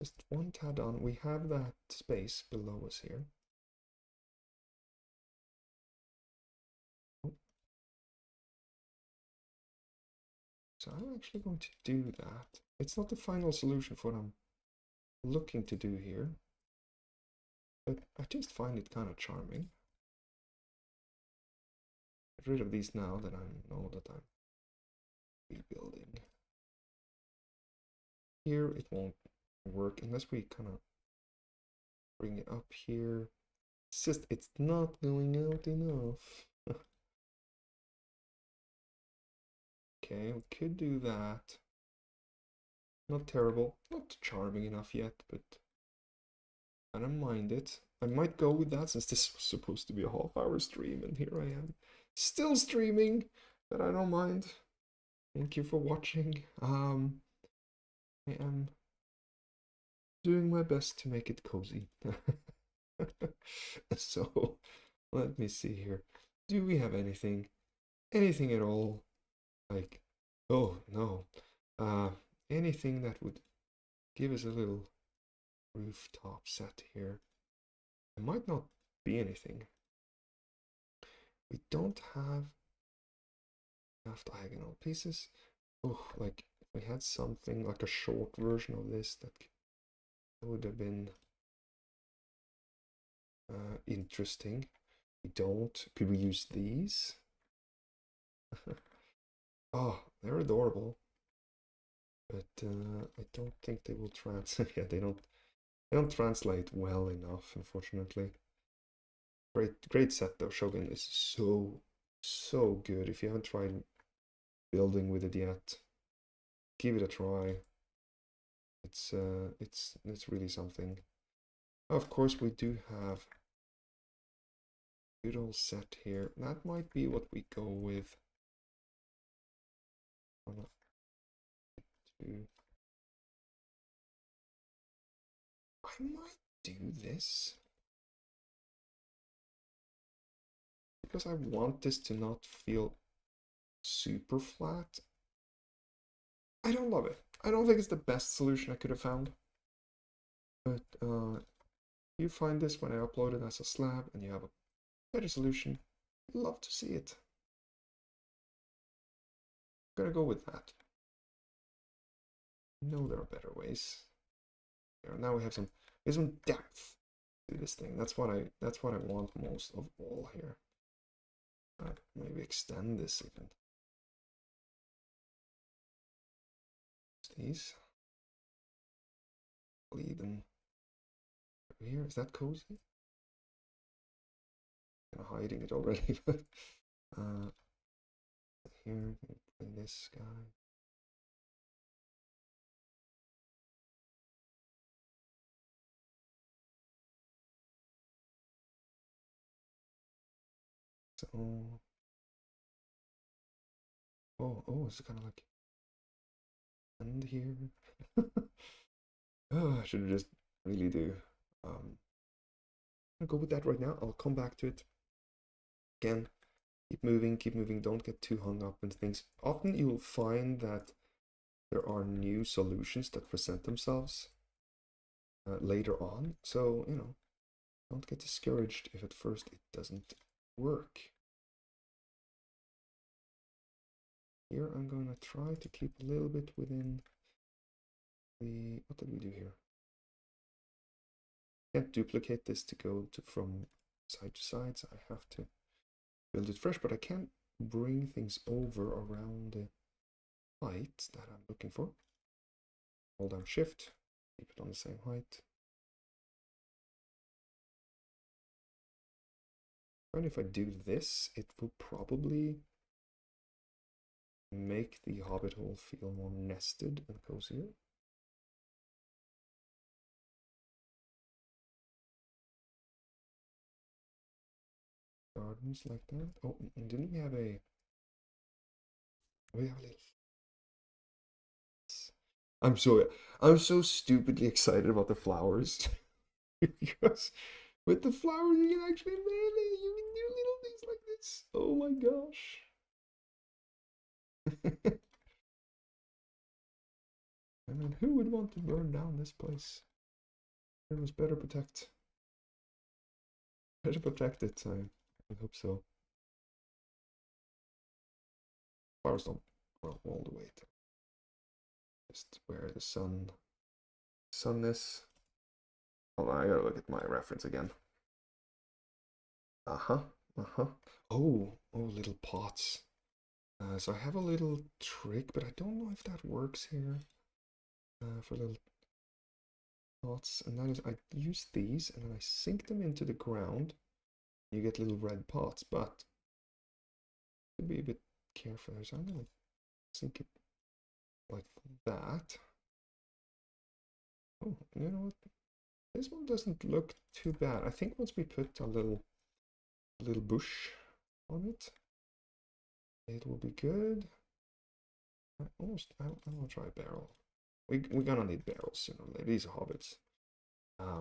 just one tad on. We have that space below us here. So I'm actually going to do that. It's not the final solution for what I'm looking to do here, but I just find it kind of charming. Get rid of these now that I know that I'm rebuilding. Here it won't work unless we kind of bring it up here. It's just, it's not going out enough. Okay, we could do that. Not terrible, not charming enough yet, but I don't mind it. I might go with that since this was supposed to be a half-hour stream, and here I am, still streaming, but I don't mind. Thank you for watching. I am doing my best to make it cozy. So, let me see here. Do we have anything? Anything at all? Like, oh no. Anything that would give us a little rooftop set here. There might not be anything. We don't have enough diagonal pieces. Oh, like if we had something like a short version of this, that would have been interesting. We don't. Could we use these? Oh, they're adorable. But I don't think they will translate. Yeah, they don't translate well enough, unfortunately. Great set though. Shogun is so good. If you haven't tried building with it yet, give it a try. It's really something. Of course, we do have a good old set here. That might be what we go with. I might do this because I want this to not feel super flat. I don't love it. I don't think it's the best solution I could have found. But you find this when I upload it as a slab and you have a better solution, I'd love to see it. I'm gonna go with that. No, there are better ways. There, now we have some depth to this thing. That's what I want most of all here. Maybe extend this even. These. Leave them over here. Is that cozy? I'm hiding it already, but here, play this guy. So, oh, it's kind of like end here. Oh, I should just really do. I'll go with that right now. I'll come back to it again. Keep moving. Don't get too hung up in things. Often you'll find that there are new solutions that present themselves later on. So, you know, don't get discouraged if at first it doesn't work. Here I'm going to try to keep a little bit within the, what did we do here? Can't duplicate this to go from side to side, so I have to build it fresh, but I can bring things over around the height that I'm looking for. Hold down shift, keep it on the same height. And if I do this, it will probably make the hobbit hole feel more nested and cozier. Gardens like that. Oh, and didn't we have a... We have a little... I'm so stupidly excited about the flowers. Because with the flowers you can actually really, you can do little things like this. Oh my gosh. I mean, who would want to burn down this place? It was better protect. Better protect it, I hope so. Flowers don't grow all the way to just where the sun is. Hold on, I gotta look at my reference again. Oh, little pots. So I have a little trick, but I don't know if that works here. For little pots, and that is I use these and then I sink them into the ground. You get little red pots, but to be a bit careful there, so I'm gonna sink it like that. Oh, you know what? This one doesn't look too bad. I think once we put a little bush on it, it will be good. I'm gonna try a barrel. We're gonna need barrels sooner or later. These are hobbits. I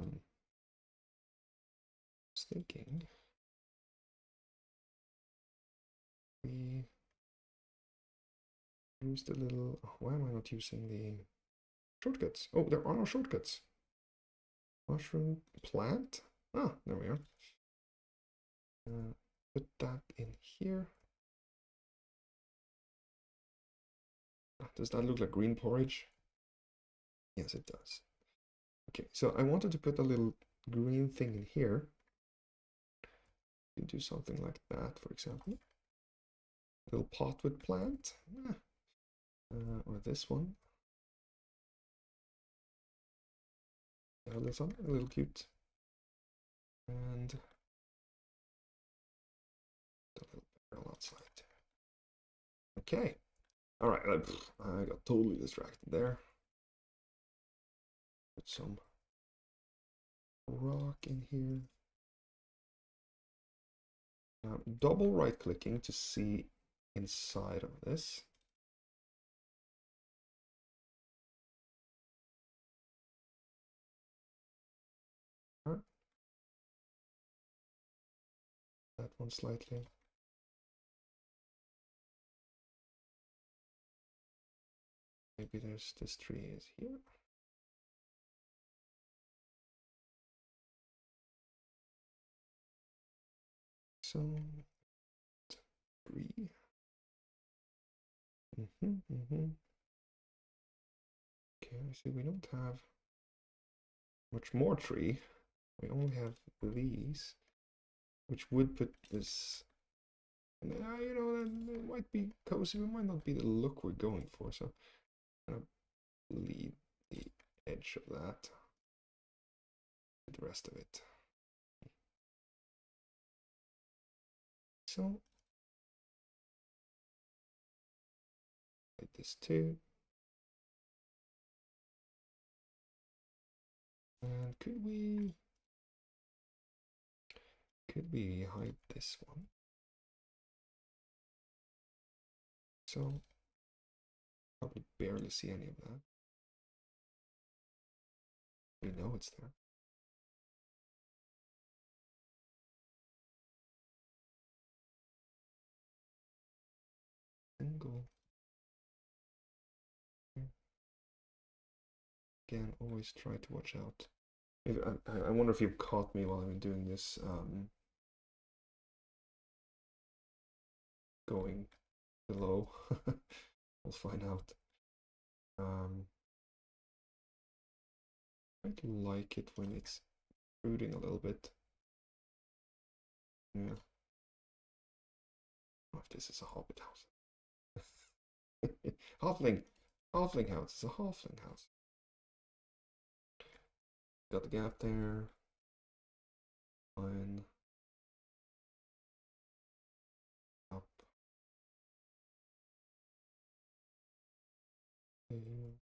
was thinking we use the little. Oh, why am I not using the shortcuts? Oh, there are no shortcuts. Mushroom plant. Ah, there we are. Put that in here. Does that look like green porridge? Yes, it does. Okay, so I wanted to put a little green thing in here. You can do something like that, for example. A little pot with plant. Or this one. A little cute. And a little barrel outside. Okay. All right, I got totally distracted there. Put some rock in here. Double right clicking to see inside of this. That one slightly. Maybe there's this tree is here. So 3. Okay, I see we don't have much more tree. We only have these, which would put this. And you know, it might be cozy. It might not be the look we're going for. So I'm gonna leave the edge of that with the rest of it. So like this too. And could we hide this one? So probably barely see any of that. We know it's there. Single. Again, always try to watch out. I wonder if you've caught me while I'm doing this. Going below. We'll find out. I like it when it's brooding a little bit. Yeah. Oh, if this is a hobbit house. Halfling house. It's a halfling house. Got the gap there. Fine. Up. Okay.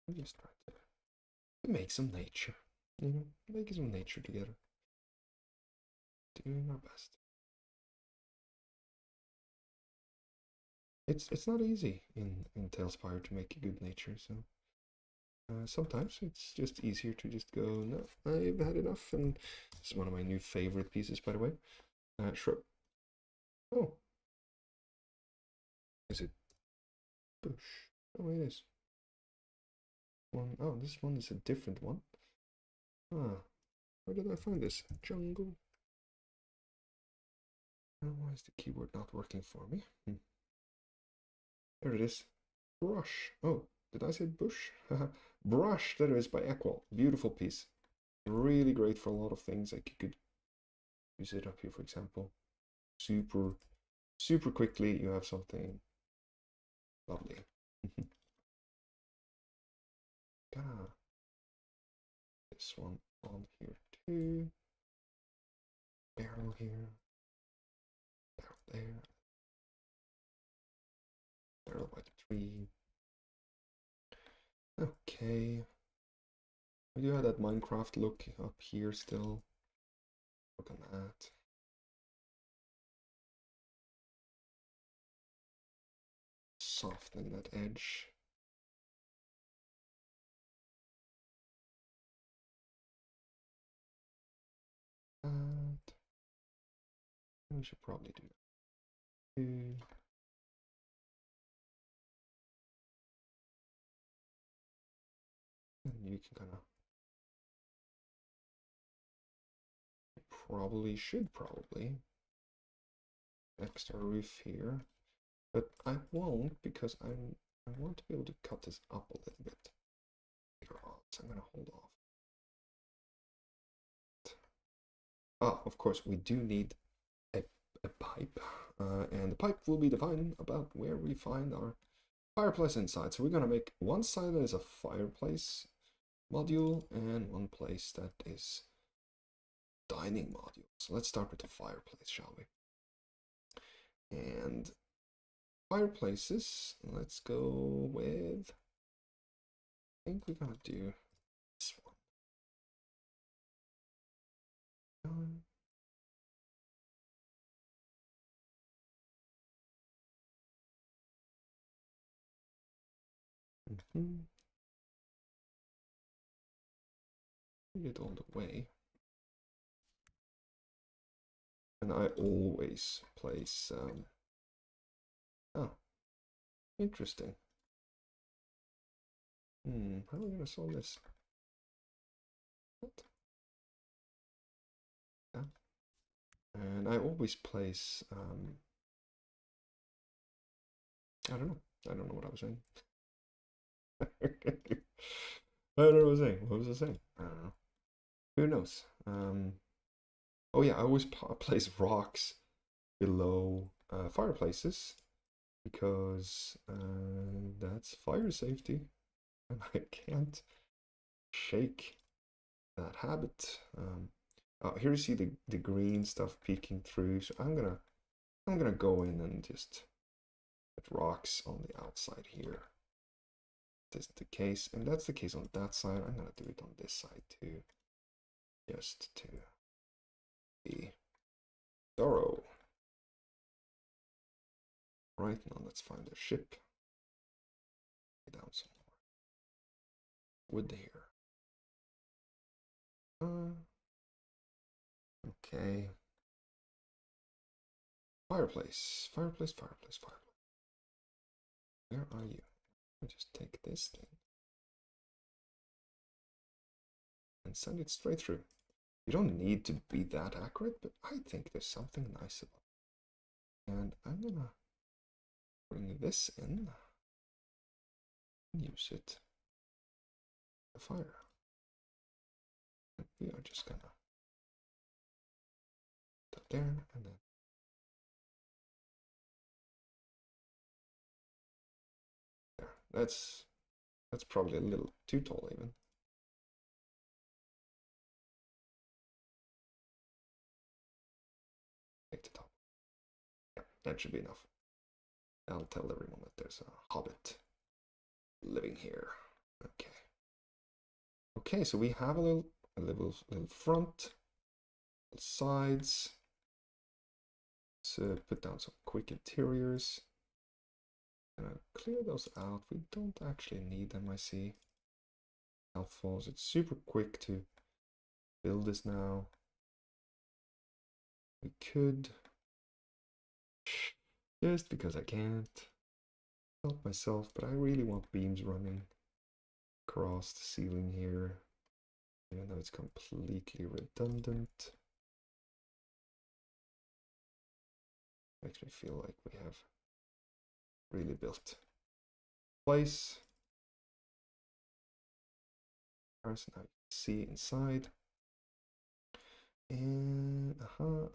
I'm just trying to make some nature. You know, make some nature together. Doing our best. It's not easy in TaleSpire to make a good nature, so Sometimes it's just easier to just go, no, I've had enough, and this is one of my new favorite pieces, by the way. Shrub. Oh. Is it bush? Oh, it is. One. Oh, this one is a different one. Ah, where did I find this? Jungle. Oh, why is the keyboard not working for me? There it is. Brush. Oh, did I say bush? Brush, that is by Equal. Beautiful piece. Really great for a lot of things. Like you could use it up here, for example. Super quickly. You have something lovely. Got this one on here too. Barrel here. Barrel there. Barrel by the tree. Okay. We do have that Minecraft look up here still. Look on that. Softening that edge. And we should probably do that. And you can kind of should probably extra roof here, but I won't because I want to be able to cut this up a little bit later on, so I'm gonna hold off. Ah, of course we do need a pipe, and the pipe will be defined about where we find our fireplace inside. So we're gonna make one side that is a fireplace module and one place that is dining module. So let's start with the fireplace, shall we? And fireplaces, let's go with, I think we're gonna do this one. Put it all the way. And I always place, oh, interesting. How are we gonna solve this? What? Yeah. And I always place, I don't know what I was saying. I don't know what I was saying. What was I saying? I don't know. Who knows? Oh yeah, I always place rocks below fireplaces because that's fire safety, and I can't shake that habit. Oh, here you see the green stuff peeking through, so I'm gonna go in and just put rocks on the outside here. That's the case, and that's the case on that side. I'm gonna do it on this side too, just to be thorough. Right, now let's find a ship. Lay down some more wood here. Okay. Fireplace. Where are you? I'll just take this thing and send it straight through. You don't need to be that accurate, but I think there's something nice about it. And I'm gonna bring this in and use it to fire. And we are just gonna put that there and then there. That's probably a little too tall even. Take the top. Yeah, that should be enough. I'll tell everyone that there's a hobbit living here. Okay. Okay, so we have a little front, sides. Let's put down some quick interiors. Clear those out. We don't actually need them, I see. helpful. So it's super quick to build this now. We could, just because I can't help myself, but I really want beams running across the ceiling here, even though it's completely redundant. Makes me feel like we have really built place. Now you can see inside. And for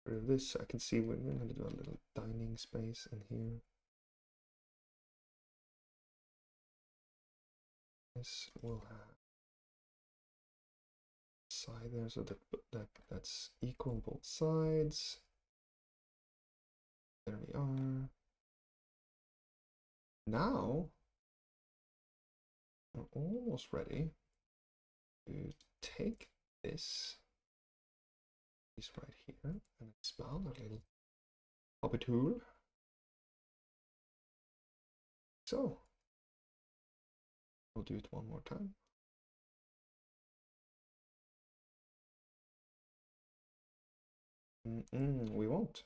this, I can see we're going to do a little dining space in here. This will have side there, so that's equal on both sides. There we are. Now we're almost ready to take this piece right here and expand our little puppet tool. So we'll do it one more time. We won't.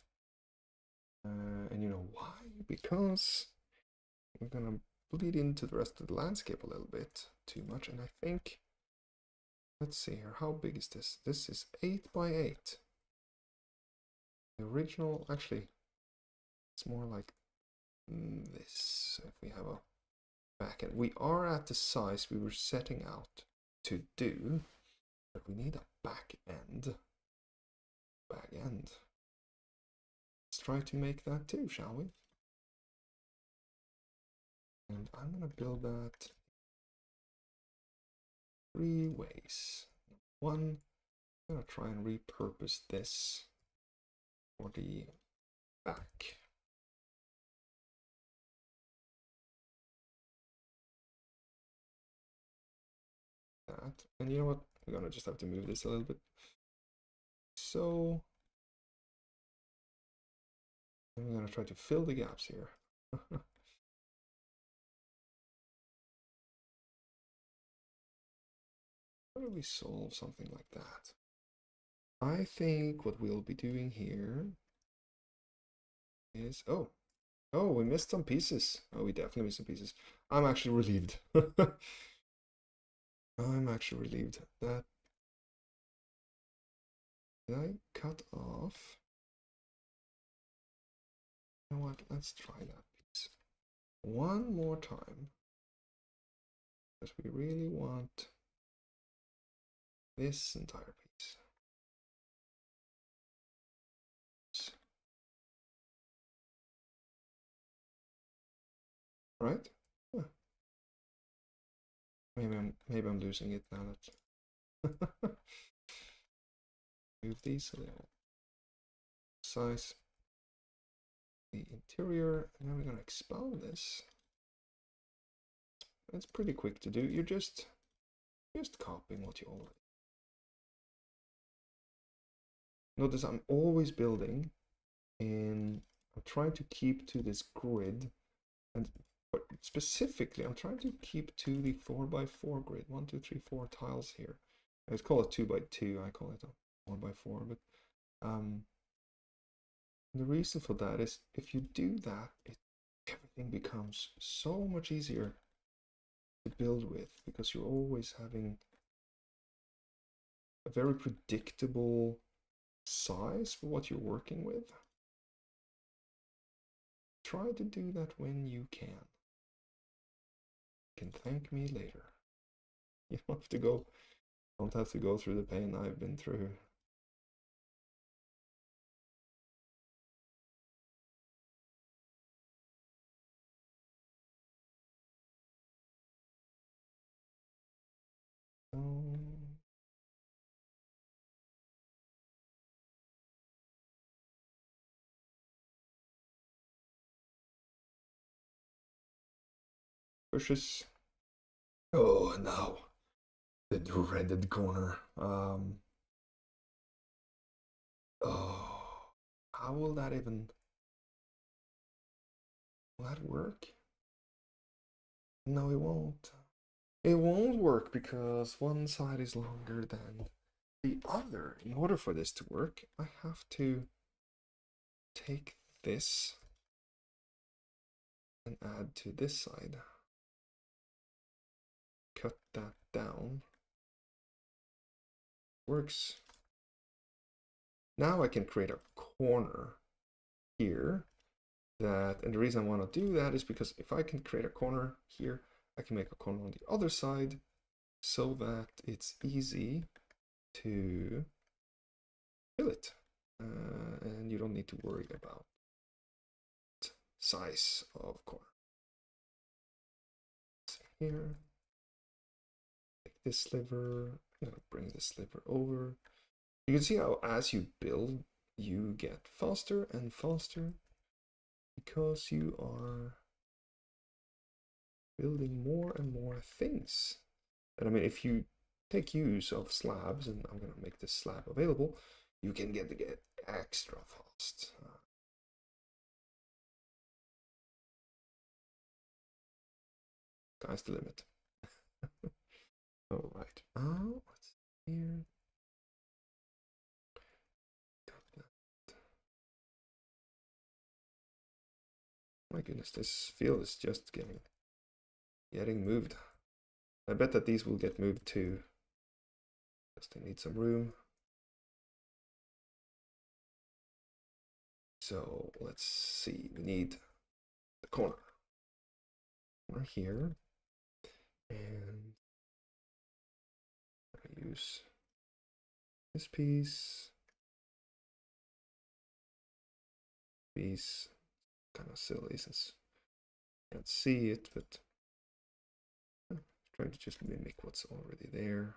And you know why? Because we're gonna bleed into the rest of the landscape a little bit too much, and I think, let's see here, how big is this? This is 8 by 8. The original, actually, it's more like this. So if we have a back end, we are at the size we were setting out to do, but we need a back end. Let's try to make that too, shall we? And I'm gonna build that 3 ways. One, I'm gonna try and repurpose this for the back. That, and you know what? We're gonna just have to move this a little bit. So I'm gonna try to fill the gaps here. How do we solve something like that? I think what we'll be doing here is, oh, we missed some pieces. Oh, we definitely missed some pieces. I'm actually relieved. I'm actually relieved that, did I cut off? You know what? Let's try that piece one more time, because we really want this entire piece. Right? Huh. Maybe I'm losing it now that move these a little. Size the interior, and then we're gonna expand this. It's pretty quick to do. You're just copying what you already. Notice I'm always building, and I'm trying to keep to this grid, and but specifically I'm trying to keep to the 4x4 grid. 1, 2, 3, 4 tiles here. I call it 2x2. I call it a 4x4, but the reason for that is if you do that, everything becomes so much easier to build with, because you're always having a very predictable size for what you're working with. Try to do that when you can. You can thank me later. You don't have to go through the pain I've been through. Bushes. Oh, no. The dreaded corner. Oh, how will that even... Will that work? No, it won't. It won't work because one side is longer than the other. In order for this to work, I have to take this and add to this side. Cut that down. Works. Now I can create a corner here that, and the reason I want to do that is because if I can create a corner here, I can make a corner on the other side so that it's easy to fill it. And you don't need to worry about size of corner. Here, take this sliver, bring this sliver over. You can see how as you build, you get faster and faster because you are building more and more things. And I mean, if you take use of slabs, and I'm going to make this slab available, you can get extra fast. Sky's the limit. All right. What's here? My goodness, this field is just getting moved. I bet that these will get moved too. Just they need some room. So let's see. We need the corner here, and I use this piece. Piece kind of silly since you can't see it, but trying to just mimic what's already there.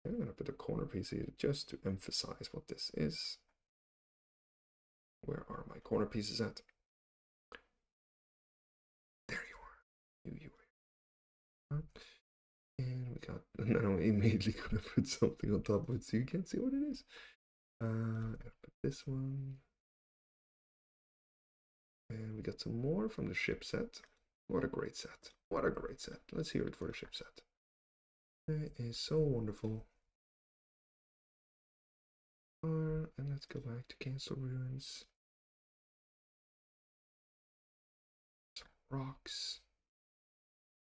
I'm going to put a corner piece here just to emphasize what this is. Where are my corner pieces at? There you are. You are. And we got, and I'm immediately going to put something on top of it so you can see what it is. I'll put this one. And we got some more from the ship set. What a great set. What a great set. Let's hear it for the ship set. It is so wonderful. And let's go back to Castle Ruins. Some rocks.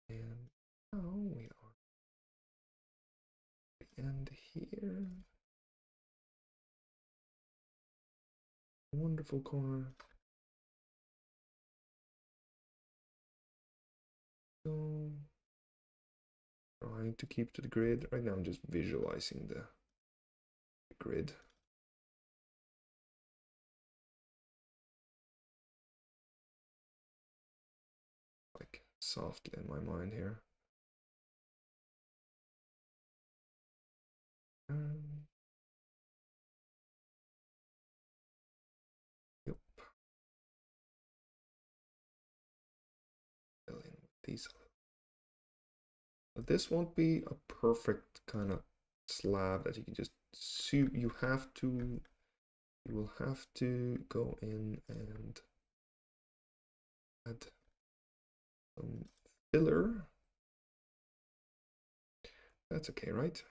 And now we are at the end here. Wonderful corner. So trying to keep to the grid. Right now I'm just visualizing the grid. Like softly in my mind here. Yep. Fill in with these. But this won't be a perfect kind of slab that you can just suit. You will have to go in and add some filler. That's okay, right?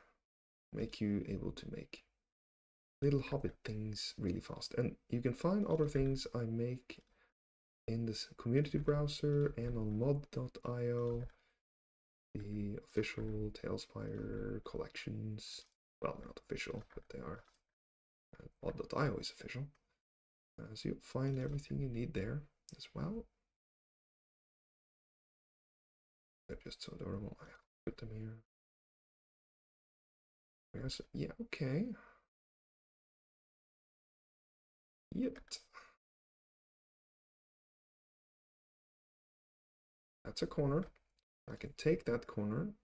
Make you able to make little hobbit things really fast. And you can find other things I make in this community browser and on mod.io, the official TaleSpire collections. Well, they're not official, but they are. Mod.io is official. So you'll find everything you need there as well. They're just so adorable. I put them here. Yeah, okay. Yep. That's a corner. I can take that corner,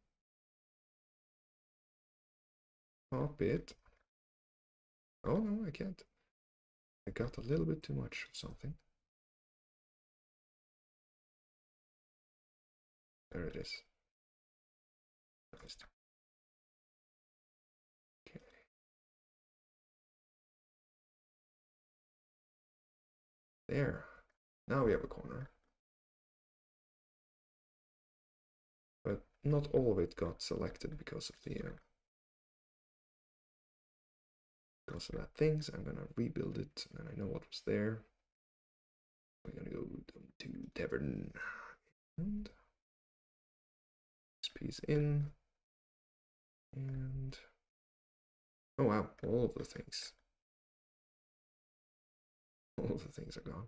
pop it. Oh no, I can't. I got a little bit too much of something. There it is. Nice. Okay. There. Now we have a corner. not all of it got selected because of the that things. I'm gonna rebuild it, and I know what was there. We're gonna go to tavern and this piece in, and oh wow, all of the things are gone.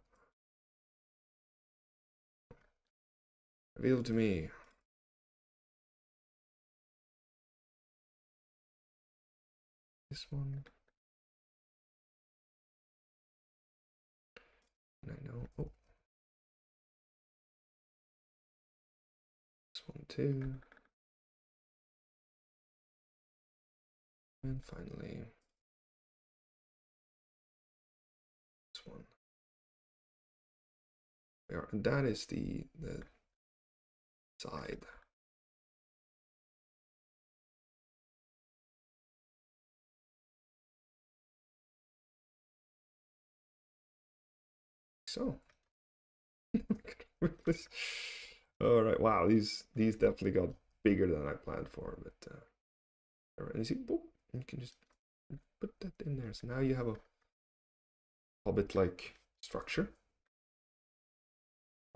Reveal to me. This one. And I know, oh, this one too. And finally, this one. There, and that is the side. So, all right. Wow, these definitely got bigger than I planned for, but all right. You see, boop, you can just put that in there. So now you have a hobbit-like structure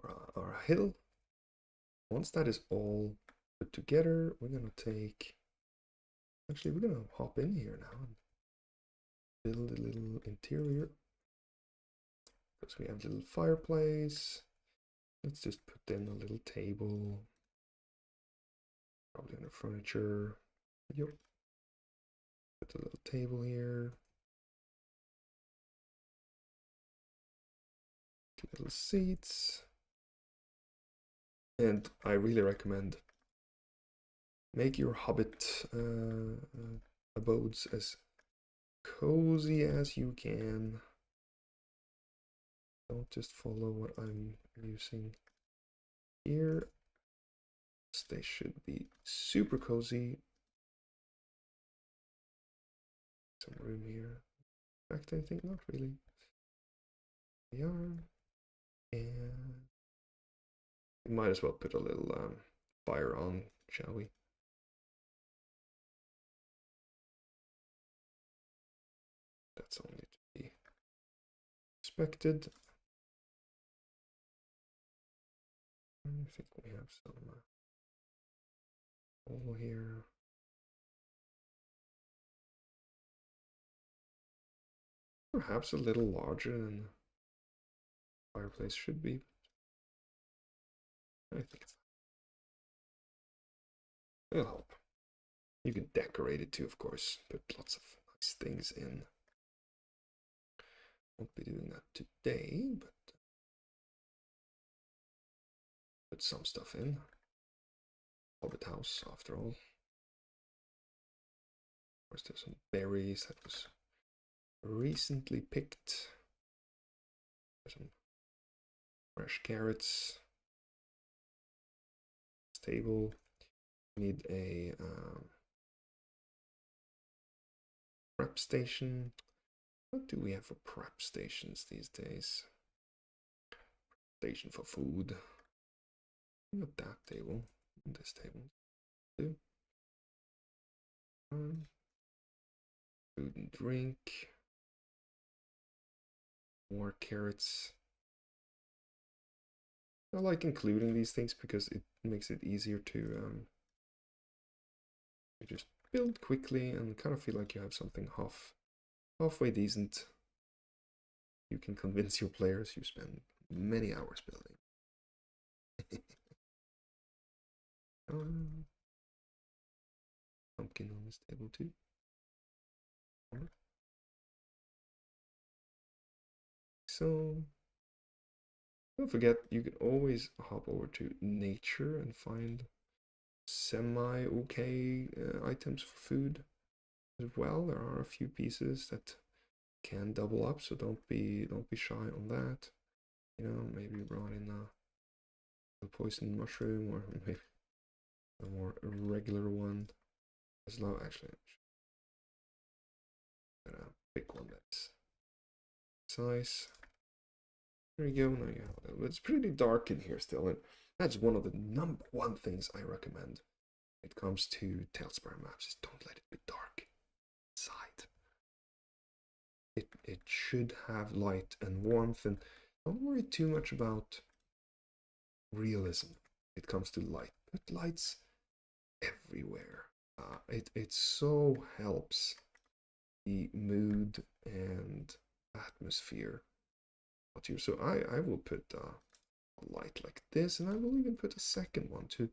or a hill. Once that is all put together, we're gonna take. Actually, we're gonna hop in here now and build a little interior. Because we have a little fireplace. Let's just put in a little table. Probably under furniture. Yep. Put a little table here. Little seats. And I really recommend make your hobbit abodes as cozy as you can. Don't just follow what I'm using here. They should be super cozy. Some room here. In fact, I think not really. We are. And we might as well put a little fire on, shall we? That's only to be expected. I think we have some coal here. Perhaps a little larger than the fireplace should be. I think it'll help. You can decorate it too, of course. Put lots of nice things in. Won't be doing that today, but put some stuff in. Hobbit house, after all. Of course, there's some berries that was recently picked. Some fresh carrots. Table. Need a prep station. What do we have for prep stations these days? Station for food. Not that table. This table. Too. Food and drink. More carrots. I like including these things because it makes it easier to just build quickly and kind of feel like you have something halfway decent. You can convince your players you spend many hours building. Pumpkin on this table too. So don't forget, you can always hop over to nature and find semi-okay items for food as well. There are a few pieces that can double up, so don't be shy on that. You know, maybe brought in a poison mushroom or maybe a more regular one. As low, actually, I'm gonna pick one that's size. There you go. Now you have it. It's pretty dark in here still, and that's one of the number one things I recommend it comes to TaleSpire maps is don't let it be dark inside. It should have light and warmth, and don't worry too much about realism when it comes to light. Put lights everywhere. It so helps the mood and atmosphere. So I will put a light like this, and I will even put a second one to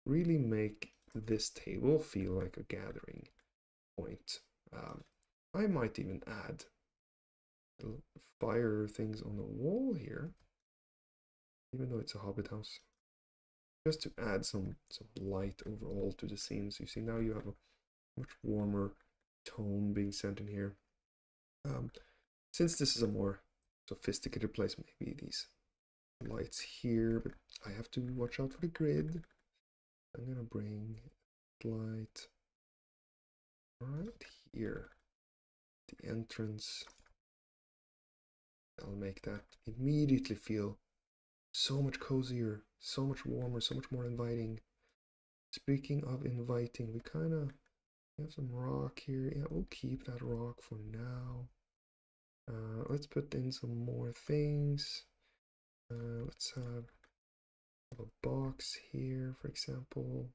really make this table feel like a gathering point. I might even add little fire things on the wall here, even though it's a hobbit house, just to add some light overall to the scenes. You see now you have a much warmer tone being sent in here. Since this is a more sophisticated place, maybe these lights here, but I have to watch out for the grid. I'm gonna bring light right here, the entrance. I'll make that immediately feel so much cozier, so much warmer, so much more inviting. Speaking of inviting, we have some rock here. Yeah, we'll keep that rock for now. Let's put in some more things. Let's have a box here, for example.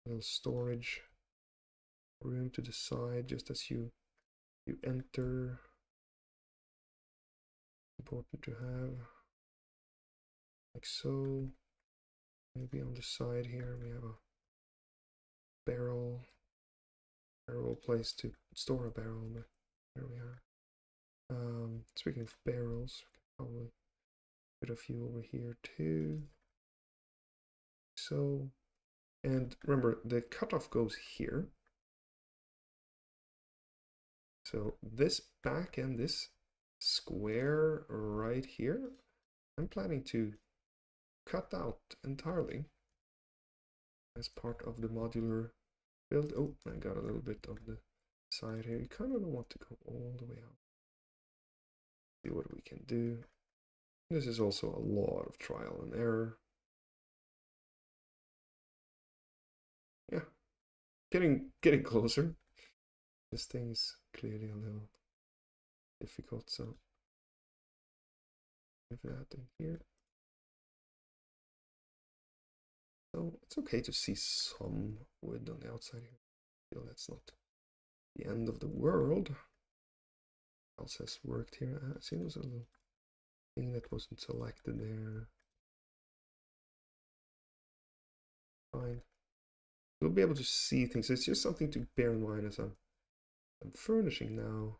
A little storage room to the side, just as you enter. Important to have, like so. Maybe on the side here we have a barrel place to store a barrel, but there we are. Speaking of barrels, we can probably put a few over here too. So, and remember the cutoff goes here. So this back and this square right here, I'm planning to cut out entirely as part of the modular build. Oh, I got a little bit of the side here. You kind of don't want to go all the way out. See what we can do. This is also a lot of trial and error. Yeah, getting closer. This thing is clearly a little difficult, so move that in here. So it's okay to see some wood on the outside here. Still, that's not the end of the world. What else has worked here? I see there was a little thing that wasn't selected there. Fine. We'll be able to see things. It's just something to bear in mind as I'm furnishing now.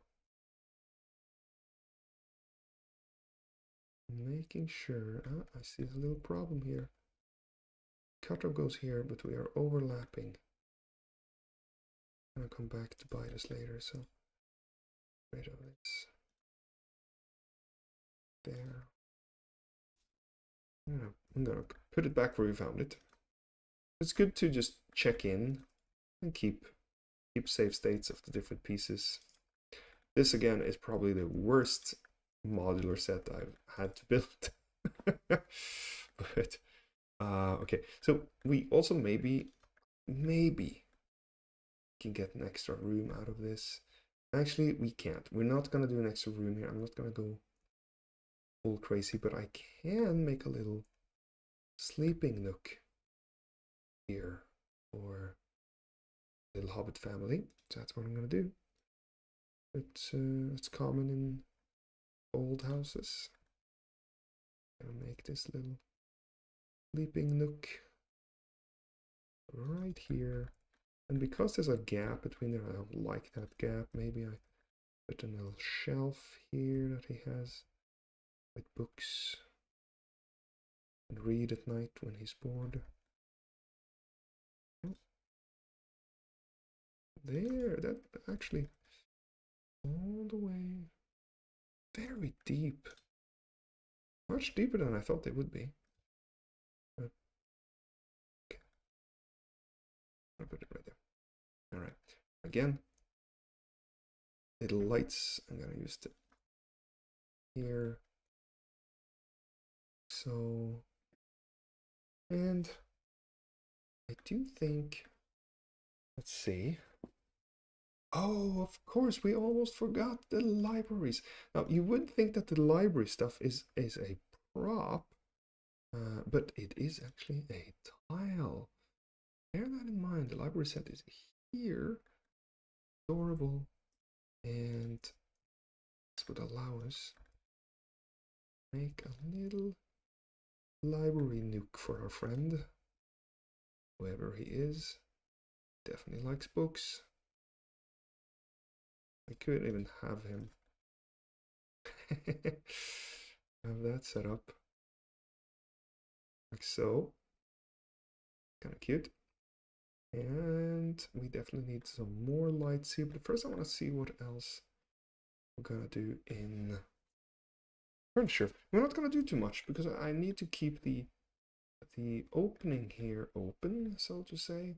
Making sure. I see a little problem here. Cutoff goes here, but we are overlapping. I'm gonna come back to bite us later, so rid of this. There. I'm gonna put it back where we found it. It's good to just check in and keep save states of the different pieces. This again is probably the worst modular set I've had to build. But okay, so we also maybe can get an extra room out of this. Actually, we can't. We're not gonna do an extra room here. I'm not gonna go full crazy, but I can make a little sleeping nook here for little hobbit family. So that's what I'm gonna do. It's common in old houses. I'm gonna make this little sleeping nook right here. And because there's a gap between there, I don't like that gap. Maybe I put a little shelf here that he has with books and read at night when he's bored. There, that actually all the way very deep. Much deeper than I thought they would be. Okay. I'll put it right there. Alright. Again, little lights. I'm gonna use it here. So, and I do think, let's see. Oh, of course, we almost forgot the libraries. Now, you would think that the library stuff is a prop, but it is actually a tile. Bear that in mind. The library set is here. Adorable. And this would allow us to make a little library nook for our friend. Whoever he is. Definitely likes books. I could even have him have that set up like so. Kind of cute. And we definitely need some more lights here, but first I want to see what else we're gonna do in furniture. We're not gonna do too much because I need to keep the opening here open, so to say.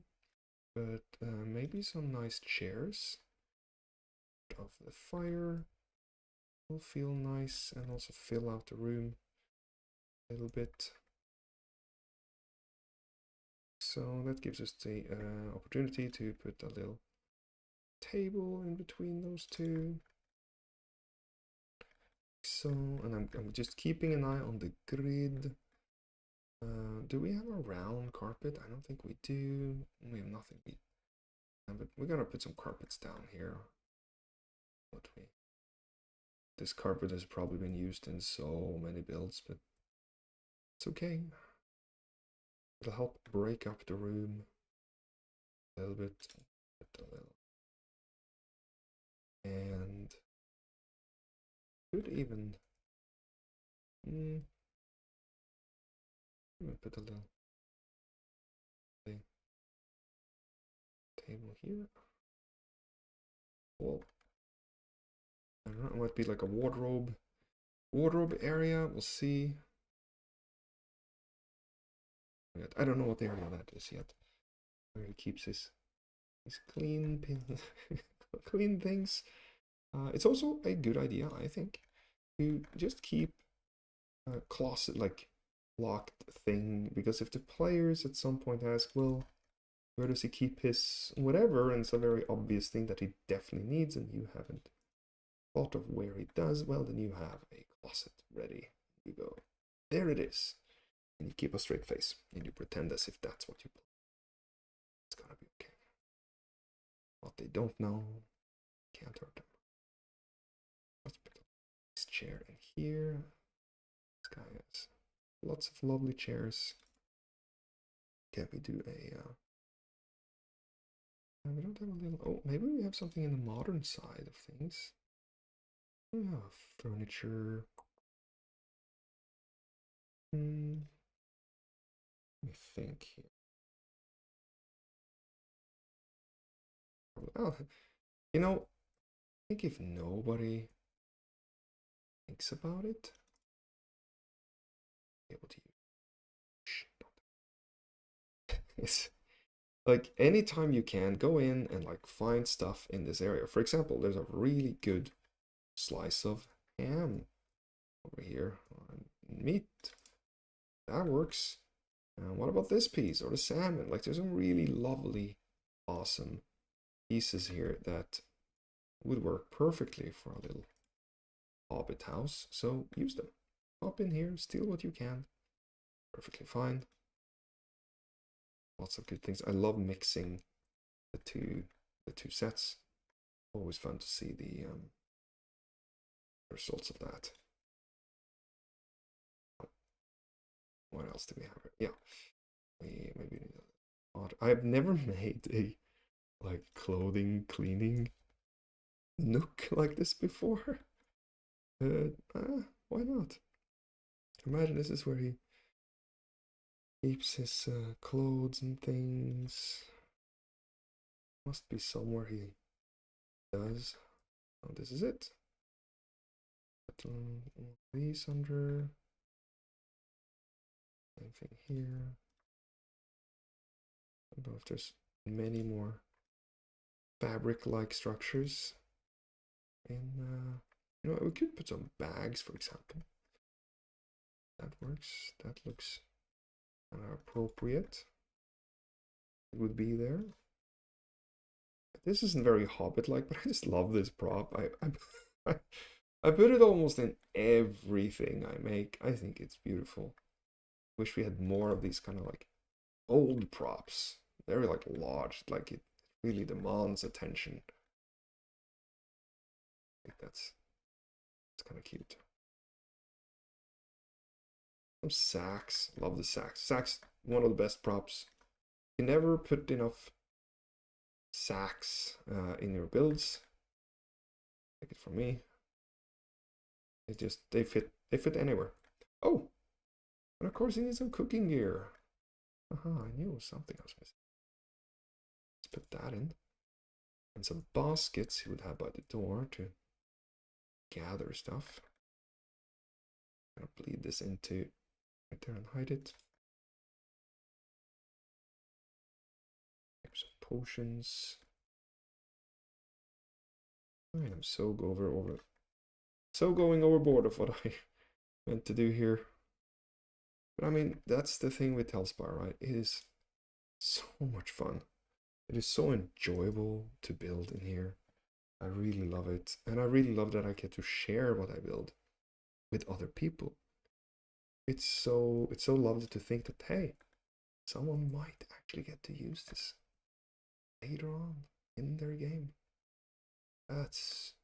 But maybe some nice chairs of the fire will feel nice and also fill out the room a little bit. So that gives us the opportunity to put a little table in between those two. So, and I'm just keeping an eye on the grid. Do we have a round carpet? I don't think we do. We have nothing. But we're gonna put some carpets down here. This carpet has probably been used in so many builds, but it's okay. It'll help break up the room a little bit. And could even put a little table here. Well, I don't know, it might be like a wardrobe area. We'll see. I don't know what area that is yet. Where he keeps his clean pins, clean things. It's also a good idea, I think, to just keep a closet like locked thing, because if the players at some point ask, well, where does he keep his whatever, and it's a very obvious thing that he definitely needs and you haven't thought of where he does, well, then you have a closet ready. You go, there it is, and you keep a straight face and you pretend as if that's what you play. It's gonna be okay. What they don't know can't hurt them. Let's put this chair in here. This guy has lots of lovely chairs. Can we do a we don't have a little, oh, maybe we have something in the modern side of things. Yeah, furniture. Let me think here. Oh, you know, I think if nobody thinks about it, be able to use. It's like anytime you can go in and like find stuff in this area. For example, there's a really good slice of ham over here, meat. That works. What about this piece or the salmon? Like there's some really lovely, awesome pieces here that would work perfectly for a little hobbit house. So use them. Hop in here, steal what you can. Perfectly fine. Lots of good things. I love mixing the two sets. Always fun to see the results of that. What else do we have here? Yeah, we maybe need a. I've never made a like clothing cleaning nook like this before. Why not? Imagine this is where he keeps his clothes and things. Must be somewhere he does. Oh, this is it. Put these under. Same thing here. I don't know if there's many more fabric-like structures. And you know, we could put some bags, for example. That works. That looks appropriate. it would be there. This isn't very Hobbit-like, but I just love this prop. I, I put it almost in everything I make. I think it's beautiful. Wish we had more of these kind of like old props. They're like large, like it really demands attention. I think that's kind of cute. Some sacks. Love the sacks. Sacks, one of the best props. You never put enough sacks in your builds. Take it from me. They fit anywhere. Oh, and of course you need some cooking gear. I knew something I was missing. Let's put that in. And some baskets he would have by the door to gather stuff. I'm gonna bleed this into right there and hide it. Maybe some potions. I am so going overboard of what I meant to do here. But I mean, that's the thing with TaleSpire, right? It is so much fun. It is so enjoyable to build in here. I really love it. And I really love that I get to share what I build with other people. It's so lovely to think that, hey, someone might actually get to use this later on in their game. That's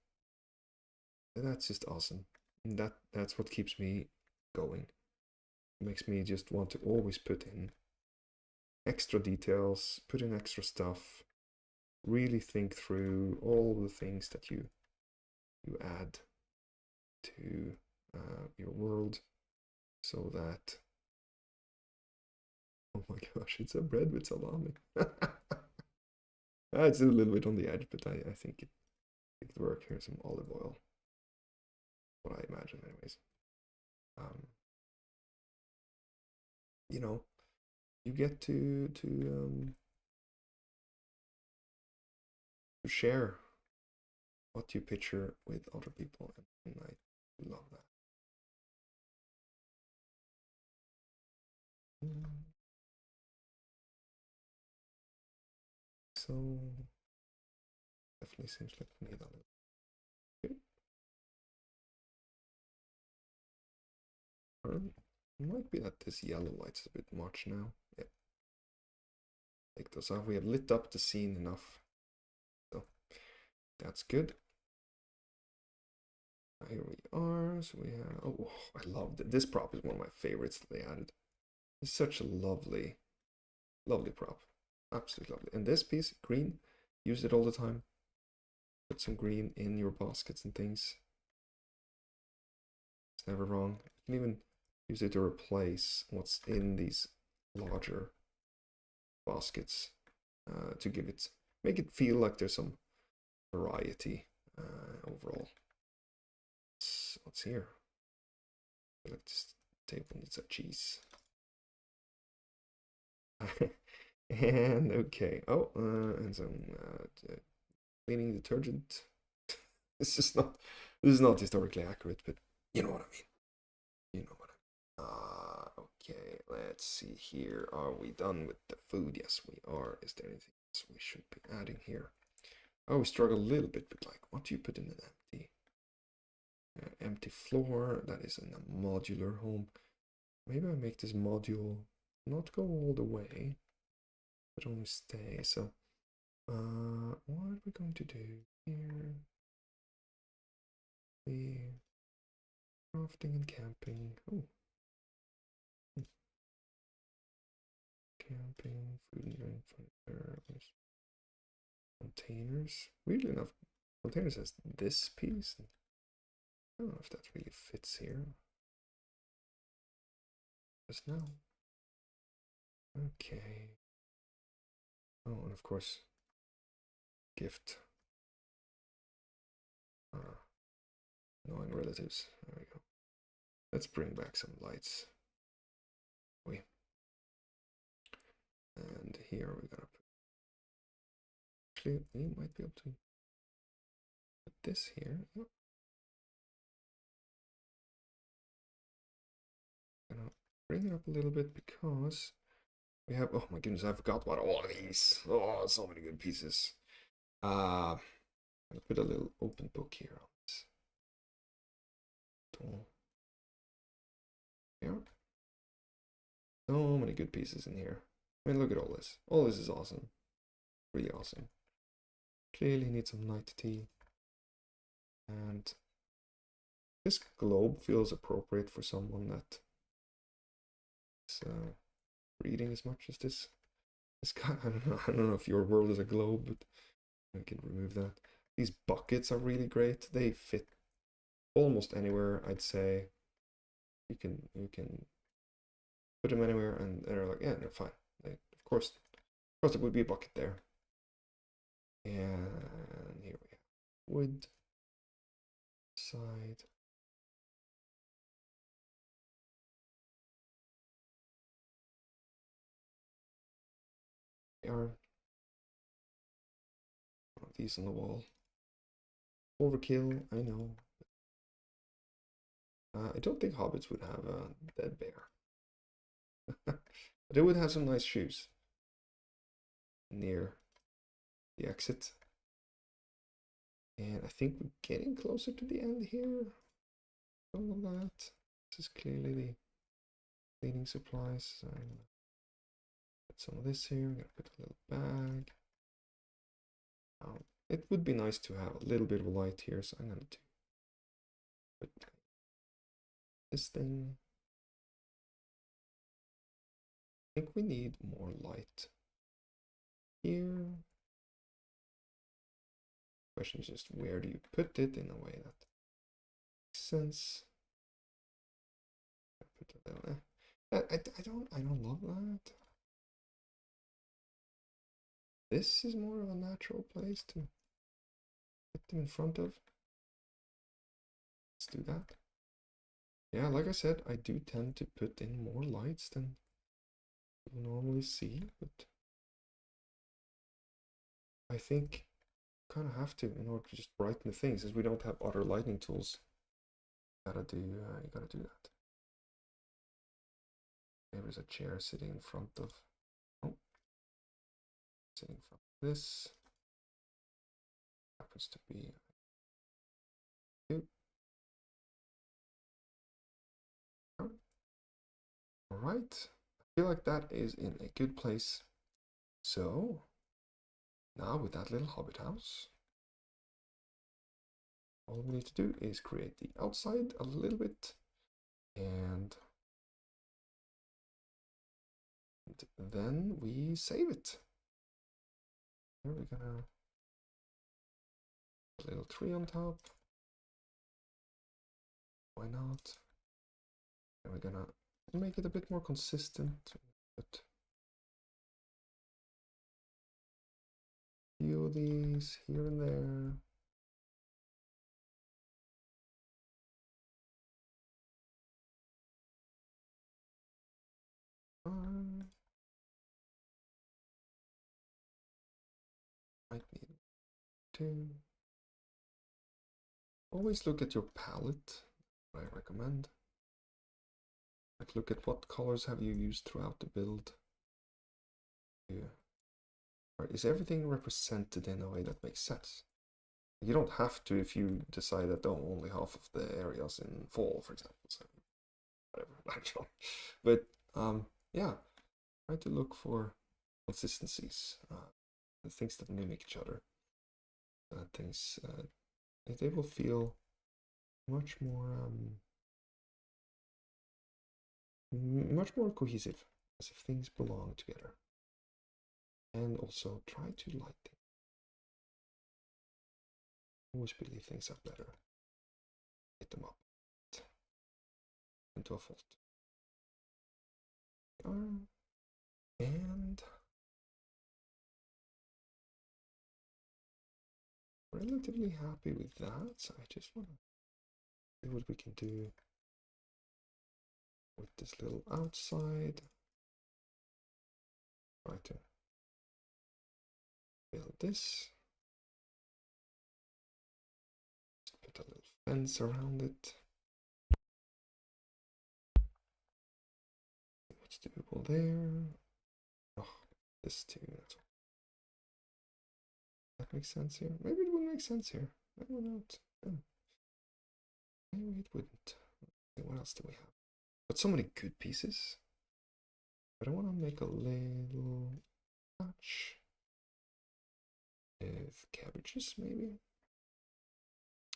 just awesome. And that's what keeps me going. It makes me just want to always put in extra details, put in extra stuff, really think through all the things that you add to your world, so that, oh my gosh, it's a bread with salami. It's a little bit on the edge, but I think it would work. Here's some olive oil. What I imagine, anyways. You know, you get to share what you picture with other people, and I love that. So definitely seems like we need a little. Okay. It might be that this yellow light's a bit much now. Yeah. Take those off. We have lit up the scene enough. So that's good. Here we are. So we have, oh, I loved it. This prop is one of my favorites that they added. It's such a lovely prop. Absolutely lovely. And this piece, green, use it all the time. Put some green in your baskets and things. It's never wrong. You can even use it to replace what's in these larger baskets to make it feel like there's some variety overall. What's here? I like this table needs a cheese. And okay, and some cleaning detergent. This is not historically accurate, but you know what I mean. You know what I mean. Okay, let's see here. Are we done with the food? Yes, we are. Is there anything else we should be adding here? Oh, we struggle a little bit with like, what do you put in an empty floor? That is in a modular home. Maybe I make this module not go all the way, but only stay. So, what are we going to do here? The crafting and camping. Oh. Camping, food and drink, furniture, containers. Weirdly enough, containers has this piece. I don't know if that really fits here. Just now. Okay. Oh, and of course, gift. Annoying relatives. There we go. Let's bring back some lights. And here we're gonna put. Actually, we might be able to put this here. Yep. Gonna bring it up a little bit because We have, oh my goodness, I forgot about all of these. Oh, so many good pieces. I'll put a little open book here on this tool. Yeah. So many good pieces in here. I mean, look at all this. All this is awesome. Really awesome. Clearly need some night tea. And this globe feels appropriate for someone that is reading as much as this guy. I don't know if your world is a globe, but I can remove that. These buckets are really great. They fit almost anywhere, I'd say. You can put them anywhere, and they're like, yeah, they're fine. Of course, there would be a bucket there. And here we have wood side. There are these on the wall. Overkill, I know. I don't think hobbits would have a dead bear. But they would have some nice shoes near the exit. And I think we're getting closer to the end here. All of that. This is clearly the cleaning supplies. So I'm gonna put some of this here. I'm gonna put a little bag. It would be nice to have a little bit of light here, so I'm gonna put this thing. I think we need more light here. Question is just where do you put it in a way that makes sense. Put it down there. I don't love that. This is more of a natural place to put them in front of. Let's do that. Yeah, like I said, I do tend to put in more lights than you normally see, but I think you kind of have to in order to just brighten the things, as we don't have other lighting tools. You gotta do that. There's a chair sitting in front of, sitting in front of this. Happens to be two. All right, I feel like that is in a good place. So now with that little hobbit house, all we need to do is create the outside a little bit, and then we save it. Here we're gonna put a little tree on top. Why not? And we're gonna make it a bit more consistent. Put a few of these here and there. Might need to always look at your palette. I recommend. Like, look at what colors have you used throughout the build. Yeah. Right, is everything represented in a way that makes sense? You don't have to if you decide that only half of the areas in fall, for example. So whatever, but yeah, try to look for consistencies, the things that mimic each other. Things they will feel much more cohesive, as if things belong together. And also try to light them. Always believe things are better. Hit them up into a fault. And relatively happy with that. So I just want to see what we can do with this little outside. Try to build this. Put a little fence around it. What's doable there? this too. That's all. That makes sense here. Maybe it would make sense here. Maybe not. Yeah. Maybe it wouldn't. What else do we have? Got so many good pieces. But I want to make a little patch with cabbages, maybe.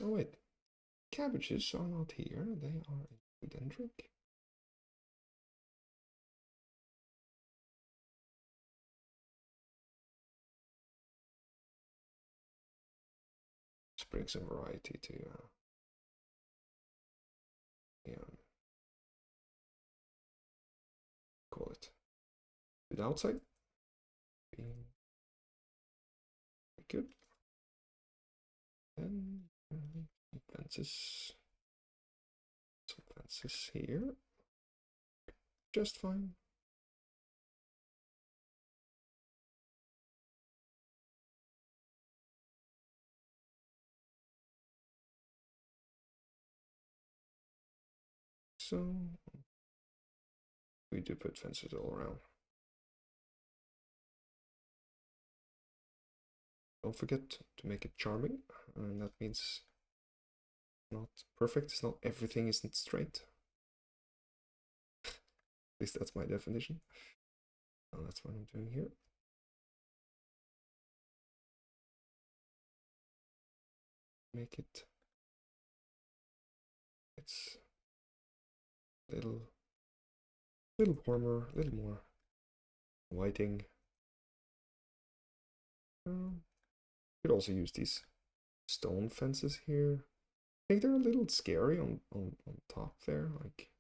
Oh wait, cabbages are not here. They are in food and drink. Let's bring some variety to call it the outside. Be good. And fences. Some fences here. Just fine. So we do put fences all around. Don't forget to make it charming, and that means not perfect. It's not everything isn't straight. At least that's my definition. That's what I'm doing here. Make it. It's a little warmer, a little more whiting. Could also use these stone fences here. I think they're a little scary on top there. Like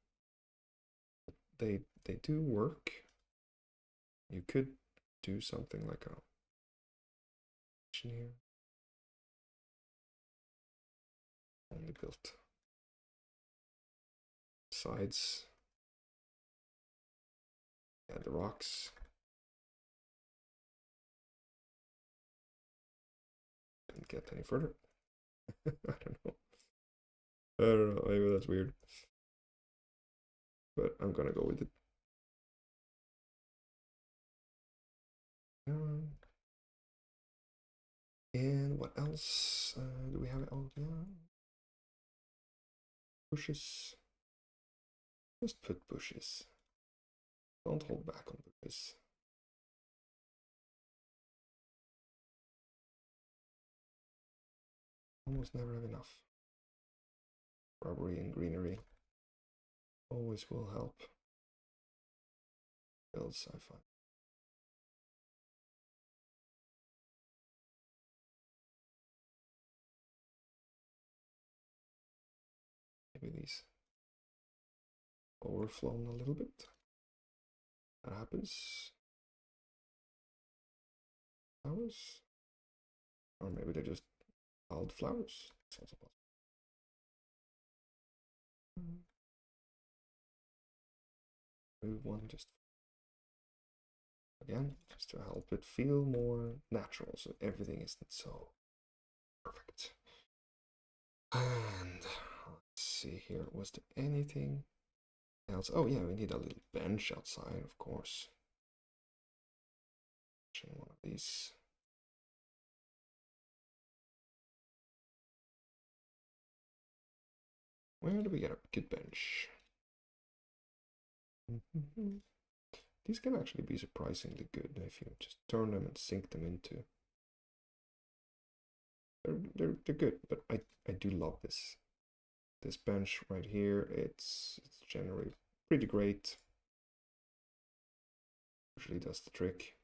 they do work. You could do something like a here. Only built sides and the rocks. Couldn't get any further. I don't know. I don't know. Maybe that's weird. But I'm gonna go with it. And what else do we have? Oh, yeah. Bushes. Just put bushes. Don't hold back on bushes. Almost never have enough. Shrubbery and greenery always will help. Builds, I find. Maybe these overflown a little bit. That happens. Flowers? Or maybe they're just wild flowers. That's also possible. Move one just again, just to help it feel more natural, so everything isn't so perfect. And let's see here, was there anything else? Oh yeah, we need a little bench outside, of course. One of these. Where do we get a good bench? These can actually be surprisingly good if you just turn them and sink them into. They're good, but I do love this bench right here. It's generally pretty great. Usually does the trick.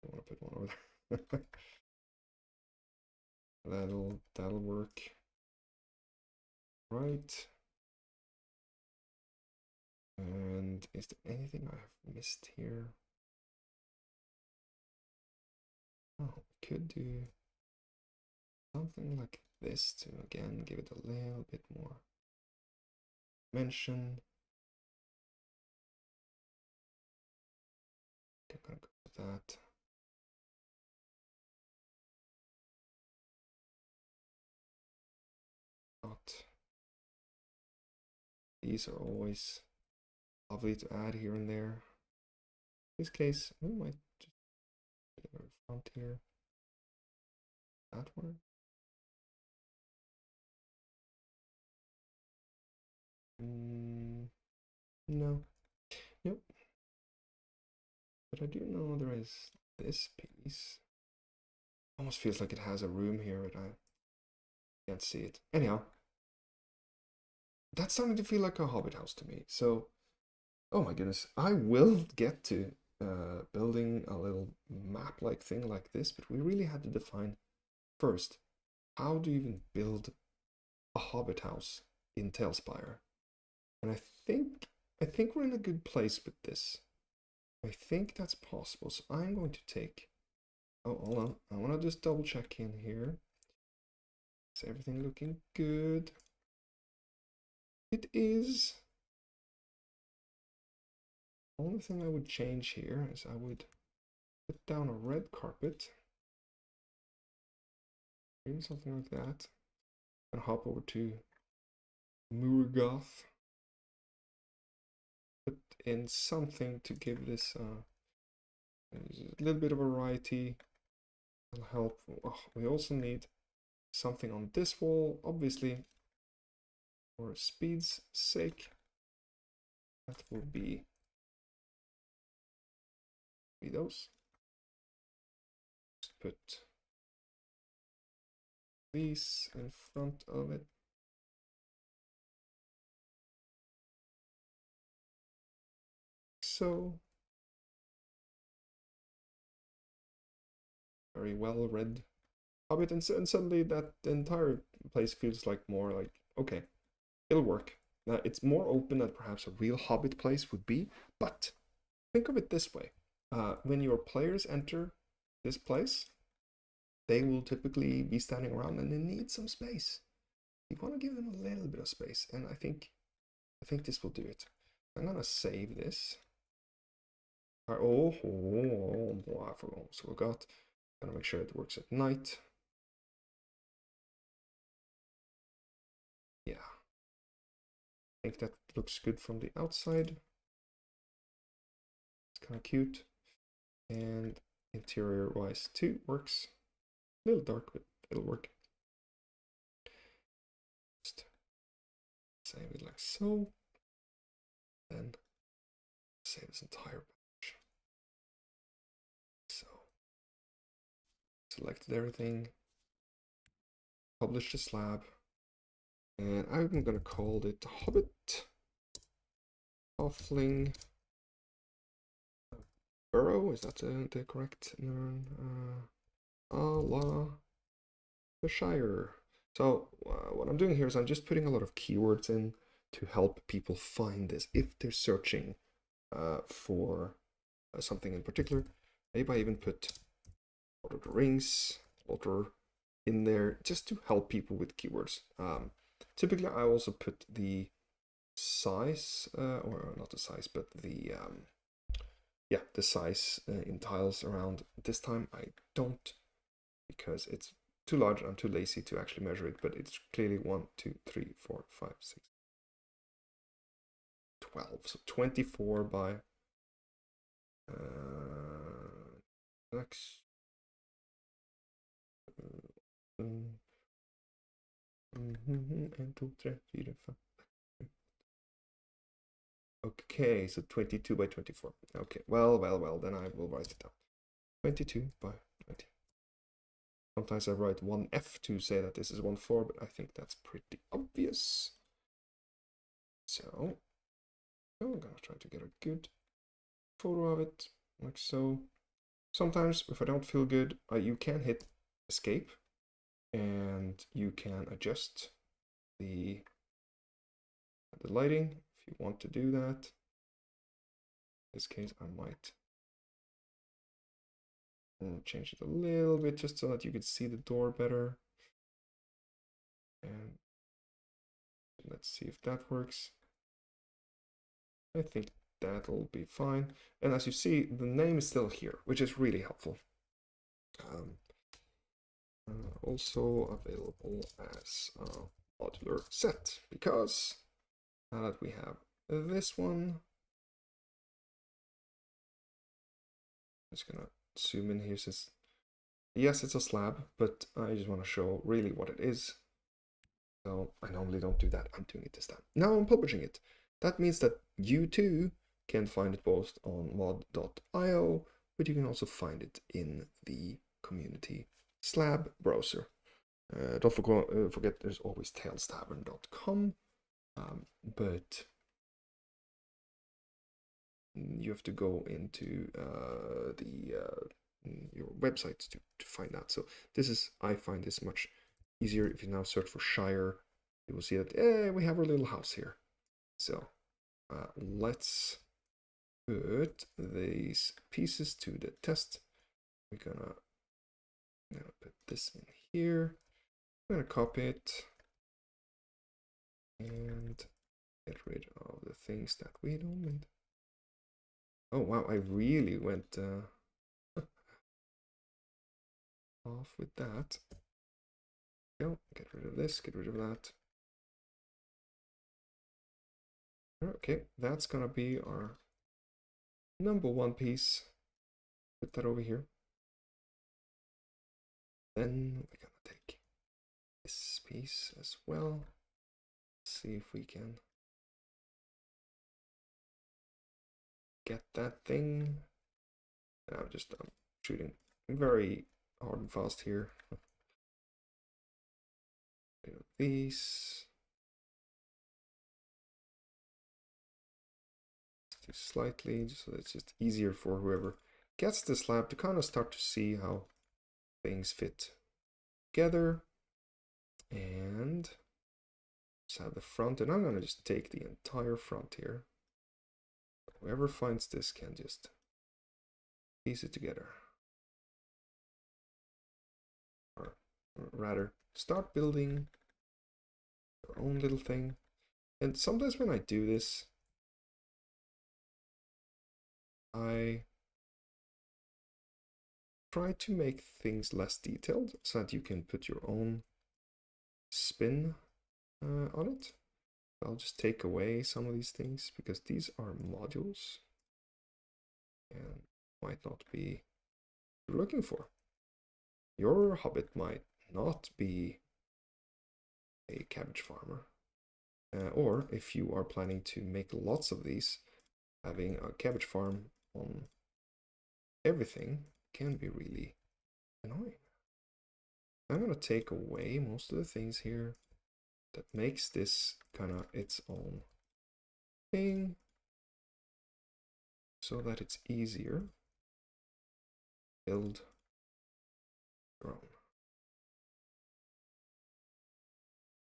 I want to put one over there. that'll work. Right. And is there anything I have missed here? Oh, could do something like this to again give it a little bit more dimension. I'm gonna go with that. Not. These are always lovely to add here and there. In this case, we might just put it in front here. That one. No. Nope. But I do know there is this piece. Almost feels like it has a room here, but I can't see it. Anyhow, that's starting to feel like a hobbit house to me. So, oh my goodness, I will get to building a little map-like thing like this, but we really had to define first, how do you even build a hobbit house in TaleSpire? And I think we're in a good place with this. I think that's possible. So I'm going to take, oh, hold on. I want to just double check in here. Is everything looking good? It is. Only thing I would change here is I would put down a red carpet. Maybe something like that. And hop over to Murgoth. Put in something to give this a little bit of variety. Will help. Oh, we also need something on this wall, obviously, for speed's sake. That will be those. Just put these in front of it. So, very well read Hobbit, and suddenly that entire place feels like more like, okay, it'll work. Now, it's more open than perhaps a real Hobbit place would be, but think of it this way. When your players enter this place, they will typically be standing around and they need some space. You want to give them a little bit of space, and I think this will do it. I'm gonna save this. Oh, I forgot. Gotta make sure it works at night. Yeah. I think that looks good from the outside. It's kind of cute. And interior wise too works. A little dark, but it'll work. Just save it like so. Then save this entire page. So selected everything. Publish the slab. And I'm gonna call it Hobbit Halfling Burrow. Is that the correct name? The Shire. So what I'm doing here is I'm just putting a lot of keywords in to help people find this if they're searching for something in particular. Maybe I even put Lord of the Rings, Water in there just to help people with keywords. Typically, I also put the size, or not the size, but the the size in tiles around. This time I don't, because it's too large. I'm too lazy to actually measure it, but it's clearly 1, 2, 3, 4, 5, 6, 12. So 24 by X. 1, 2, 3, 4, 5. Okay, so 22 by 24. Okay, well, then I will write it down. 22 by 20. Sometimes I write 1F to say that this is 1/4, but I think that's pretty obvious. So, I'm gonna try to get a good photo of it, like so. Sometimes, if I don't feel good, you can hit escape, and you can adjust the lighting if you want to do that. In this case, I might change it a little bit just so that you could see the door better. And let's see if that works. I think that'll be fine. And as you see, the name is still here, which is really helpful. Also available as a modular set, because now that we have this one, just gonna zoom in here since, yes, it's a slab, but I just want to show really what it is. So I normally don't do that. I'm doing it this time. Now I'm publishing it. That means that you too can find it both on mod.io, but you can also find it in the community slab browser. Don't forget there's always talestavern.com, but you have to go into your websites to find that. So this is, I find this much easier. If you now search for Shire, you will see that we have our little house here. So let's put these pieces to the test. We're gonna put this in here. I'm gonna copy it and get rid of the things that we don't need. Oh wow, I really went off with that. Go, get rid of this, get rid of that. Okay, that's gonna be our number one piece. Put that over here. Then we're gonna take this piece as well. See if we can get that thing. And I'm shooting very hard and fast here. These. Let's do slightly, just so it's just easier for whoever gets the slab to kind of start to see how things fit together. And just have the front, and I'm gonna just take the entire front here. Whoever finds this can just piece it together. Or rather, start building your own little thing. And sometimes when I do this, I try to make things less detailed so that you can put your own spin on it. I'll just take away some of these things because these are modules and might not be what you're looking for. Your hobbit might not be a cabbage farmer. Or if you are planning to make lots of these, having a cabbage farm on everything can be really annoying. I'm going to take away most of the things here that makes this kind of its own thing so that it's easier. Build your own.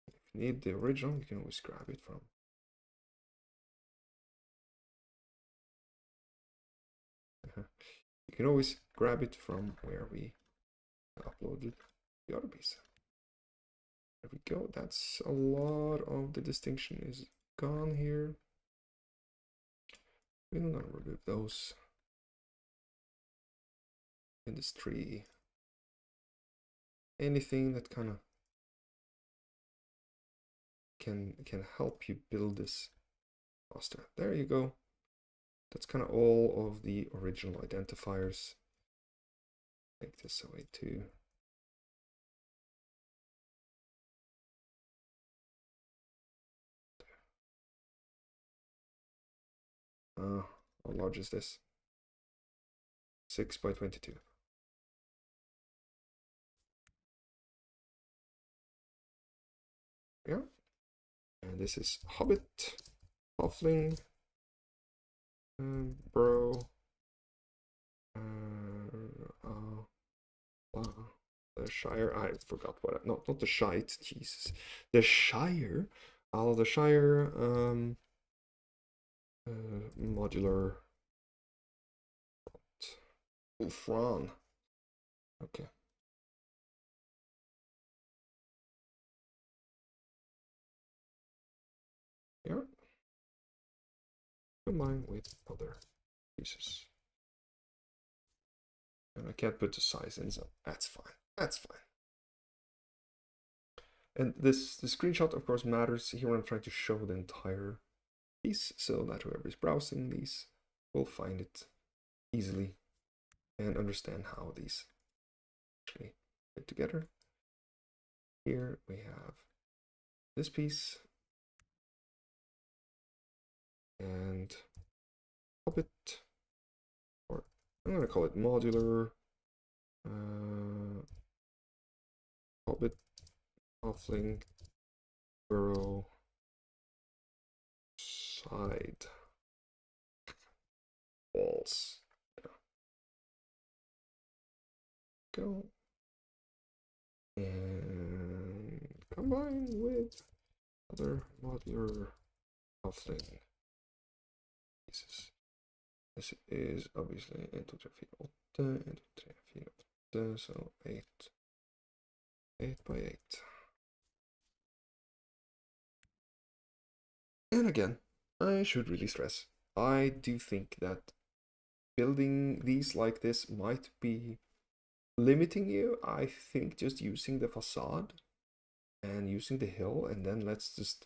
If you need the original, you can always grab it from. You can always grab it from where we uploaded the other piece. There we go. That's a lot of the distinction is gone here. We're gonna remove those. In this tree. Anything that kind of can help you build this faster. There you go. That's kind of all of the original identifiers. Take this away too. How large is this? 6 by 22. Yeah. And this is Hobbit, Halfling, Burrow, the Shire. I forgot what. Not the Shite. Jesus, the Shire. The Shire. Modular. Fran. Okay. Yeah. Combine with other pieces. And I can't put the size in, so that's fine. That's fine. And the screenshot, of course, matters. Here I'm trying to show the entire piece so that whoever is browsing these will find it easily. and understand how these actually fit together. Here we have this piece and hobbit, or I'm gonna call it modular, hobbit, halfling, burrow, side, walls. Yeah. Go. And combine with other modular halfling pieces. This is obviously into 3 field, so 8 by 8. And again, I should really stress, I do think that building these like this might be limiting you. I think just using the facade and using the hill, and then let's just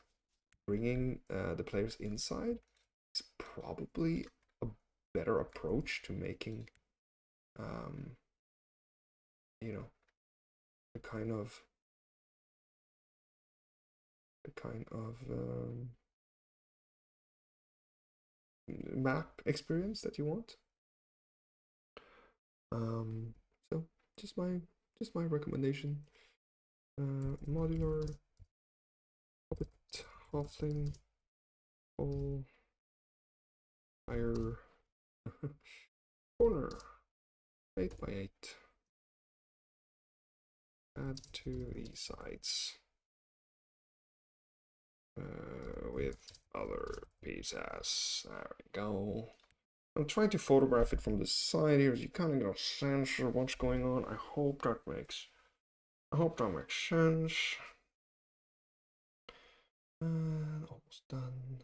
bringing the players inside is probably a better approach to making you know, the kind of map experience that you want. So just my recommendation. Modular, hobbit, halfling, whole, higher, corner, 8 by 8. Add to the sides with other pieces. There we go. I'm trying to photograph it from the side here, so you kind of get a sense of what's going on. I hope that makes sense. And almost done.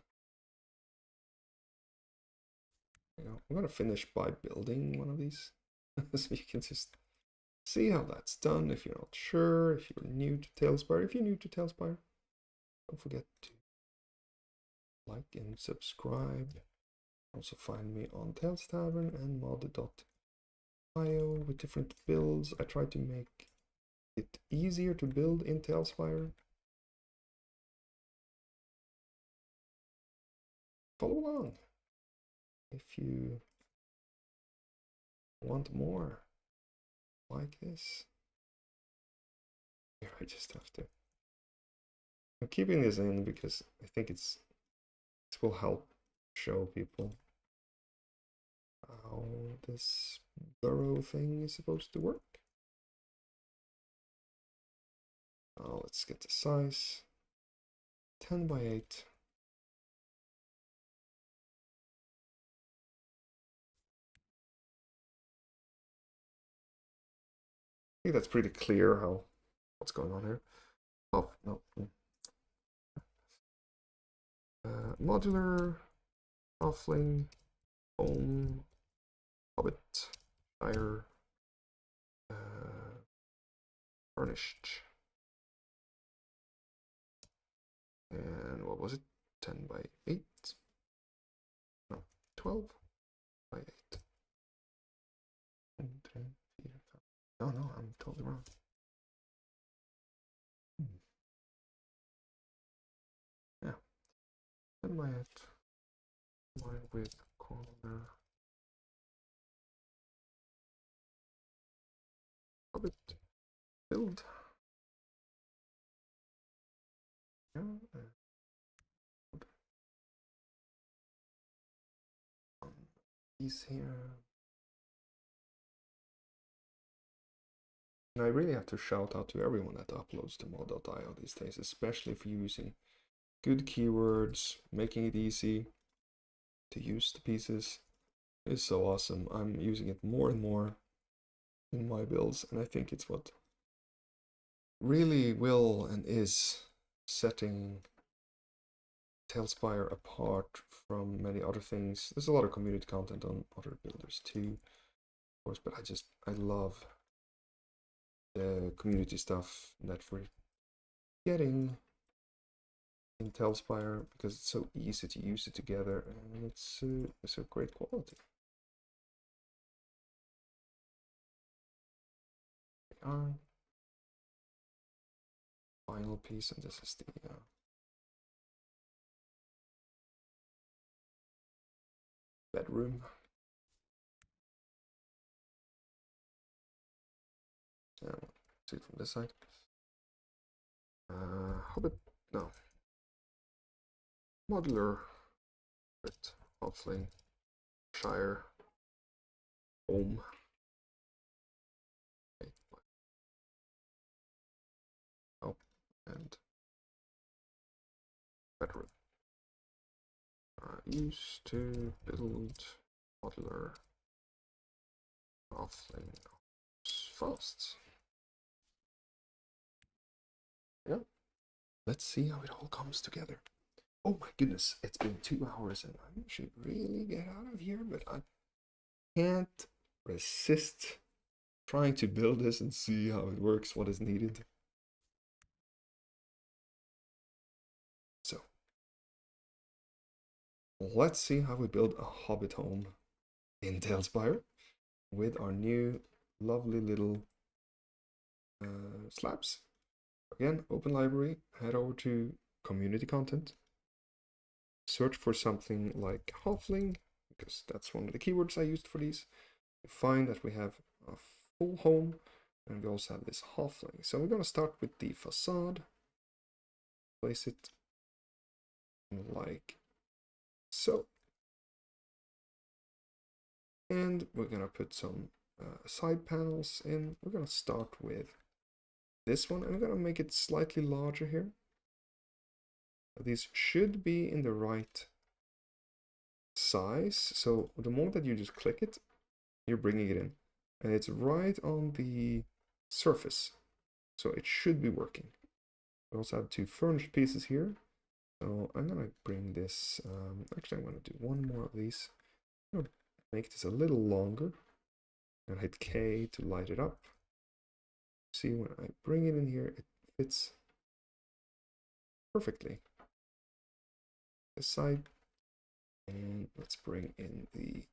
I'm gonna finish by building one of these, so you can just see how that's done. If you're not sure, if you're new to TaleSpire, don't forget to like and subscribe. Also find me on Tales Tavern and mod.io with different builds. I try to make it easier to build in TaleSpire. Follow along if you want more like this. Here, I just have to. I'm keeping this in because I think this will help show people how this burrow thing is supposed to work. Now let's get the size. 10 by 8. I think that's pretty clear what's going on here. Oh, no. Modular, halfling, home, hobbit, fire, furnished. And what was it? 10 by 8? No, 12 by 8. Oh no, I'm totally wrong. Yeah. 10 by 8. Line with corner. Hobbit. Build. Yeah. These here. And I really have to shout out to everyone that uploads to mod.io these days, especially if you're using good keywords, making it easy to use the pieces. It's so awesome. I'm using it more and more in my builds, and I think it's what really will and is setting TaleSpire apart from many other things. There's a lot of community content on other builders too, of course, but I love the community stuff that we're getting in TaleSpire because it's so easy to use it together and it's a great quality. are. Final piece, and this is the bedroom. See it from this side. Hobbit, no. Modular, but Halfling, Shire, home. Okay. Oh, and bedroom. Used to build modular Halfling fast. Yeah. Let's see how it all comes together. Oh my goodness, it's been 2 hours and I should really get out of here, but I can't resist trying to build this and see how it works, what is needed. So, let's see how we build a hobbit home in TaleSpire with our new lovely little slabs. Again, open library, head over to community content, search for something like Halfling, because that's one of the keywords I used for these. You find that we have a full home, and we also have this Halfling. So we're going to start with the facade, place it like so. And we're going to put some side panels in. We're going to start with this one. I'm going to make it slightly larger here. These should be in the right size. So the moment that you just click it, you're bringing it in. And it's right on the surface. So it should be working. We also have 2 furnished pieces here. So I'm going to bring this, actually I'm going to do one more of these. I'm going to make this a little longer. And hit K to light it up. See, when I bring it in here, it fits perfectly. This side. And let's bring in the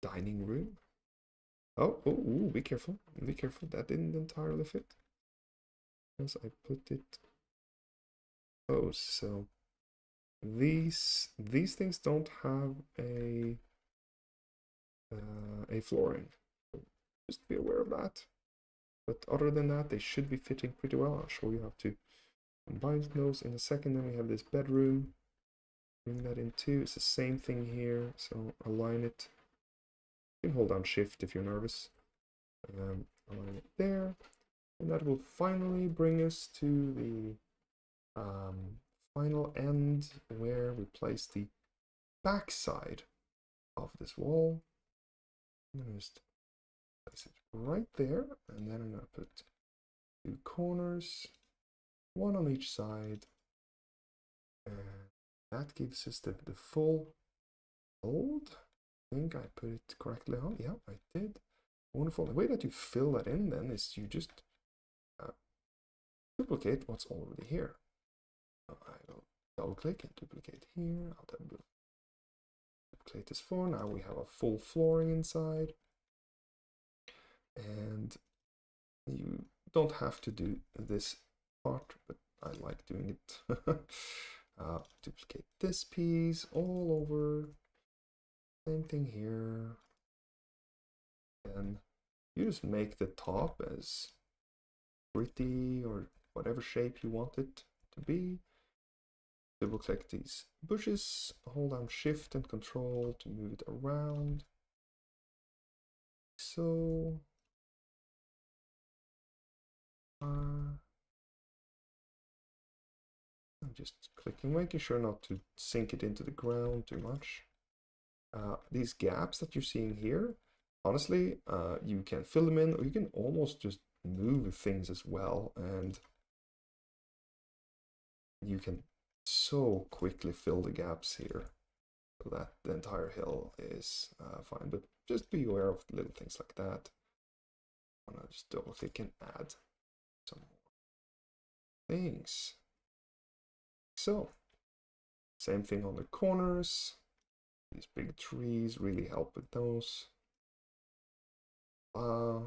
dining room. Oh, ooh, be careful. Be careful. That didn't entirely fit. Because I put it close. So these things don't have a flooring. So just be aware of that. But other than that, they should be fitting pretty well. I'll show you how to combine those in a second. Then we have this bedroom. Bring that in too. It's the same thing here. So align it. You can hold down Shift if you're nervous. Align it there. And that will finally bring us to the final end where we place the back side of this wall. I'm going to just place it right there, and then I'm going to put 2 corners, 1 on each side, and that gives us the full fold. I think I put it correctly on. Yeah, I did. Wonderful. The way that you fill that in then is you just duplicate what's already here. So I will double click and duplicate here. I'll duplicate this floor. Now we have a full flooring inside. And you don't have to do this part, but I like doing it. Duplicate this piece all over. Same thing here. And you just make the top as pretty or whatever shape you want it to be. Double click these bushes, hold down Shift and Control to move it around. So I'm just clicking, making sure not to sink it into the ground too much. These gaps that you're seeing here, honestly, you can fill them in, or you can almost just move things as well, and you can so quickly fill the gaps here so that the entire hill is fine. But just be aware of little things like that. I'm gonna just double click and add some more things. So, same thing on the corners. These big trees really help with those. Move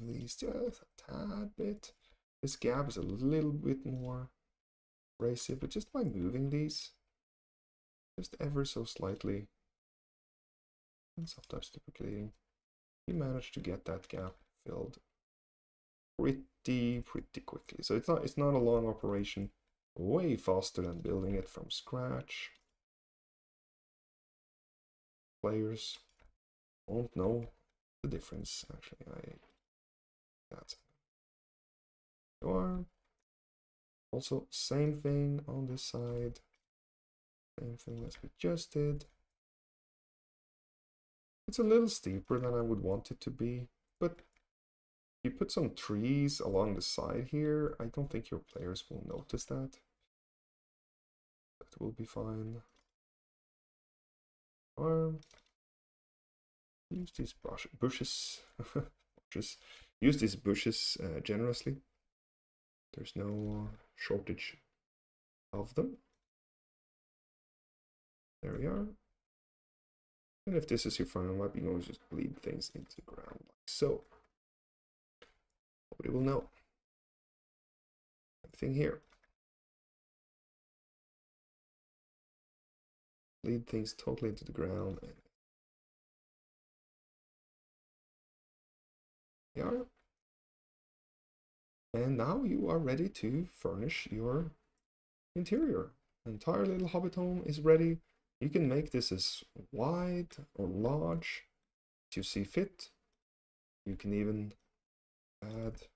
these just a tad bit. This gap is a little bit more abrasive, but just by moving these, just ever so slightly, and sometimes duplicating, you manage to get that gap filled pretty quickly. So it's not a long operation, way faster than building it from scratch. Players won't know the difference. Actually, that's sure. Also, same thing on this side. Same thing as we just did. It's a little steeper than I would want it to be, but if you put some trees along the side here, I don't think your players will notice that. That will be fine. Or use these bushes. Just use these bushes generously. There's no shortage of them. There we are. And if this is your final map, you can just bleed things into the ground like so. Nobody will know. Everything here. Bleed things totally into the ground. There we are. And now you are ready to furnish your interior. The entire little hobbit home is ready. You can make this as wide or large as you see fit. You can even add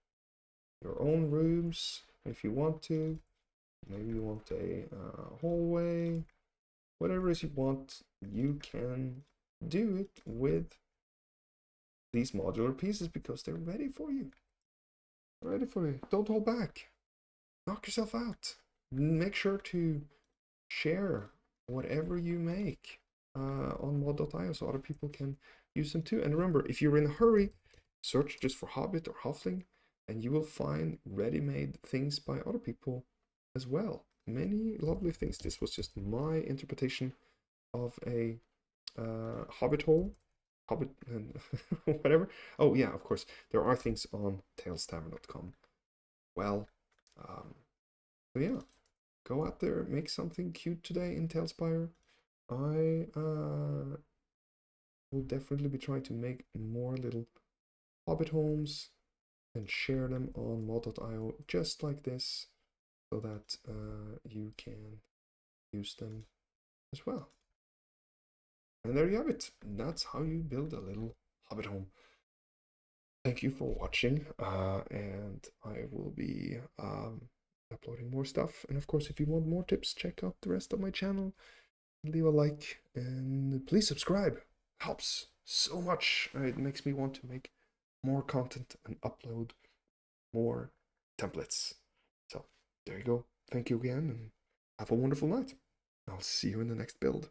your own rooms if you want to. Maybe you want a hallway. Whatever it is you want, you can do it with these modular pieces because they're ready for you. Ready for you. Don't hold back. Knock yourself out. Make sure to share whatever you make on mod.io so other people can use them too. And remember, if you're in a hurry, search just for Hobbit or Halfling, and you will find ready-made things by other people as well. Many lovely things. This was just my interpretation of a Hobbit hole. Hobbit and whatever. Oh yeah, of course, there are things on TaleSpire.com. Well, so yeah, go out there, make something cute today in TaleSpire. I will definitely be trying to make more little Hobbit homes and share them on mod.io just like this, so that you can use them as well. And there you have it. That's how you build a little hobbit home. Thank you for watching, and I will be uploading more stuff. And of course, if you want more tips, check out the rest of my channel. Leave a like, and please subscribe. Helps so much. It makes me want to make more content and upload more templates. So there you go. Thank you again, and have a wonderful night. I'll see you in the next build.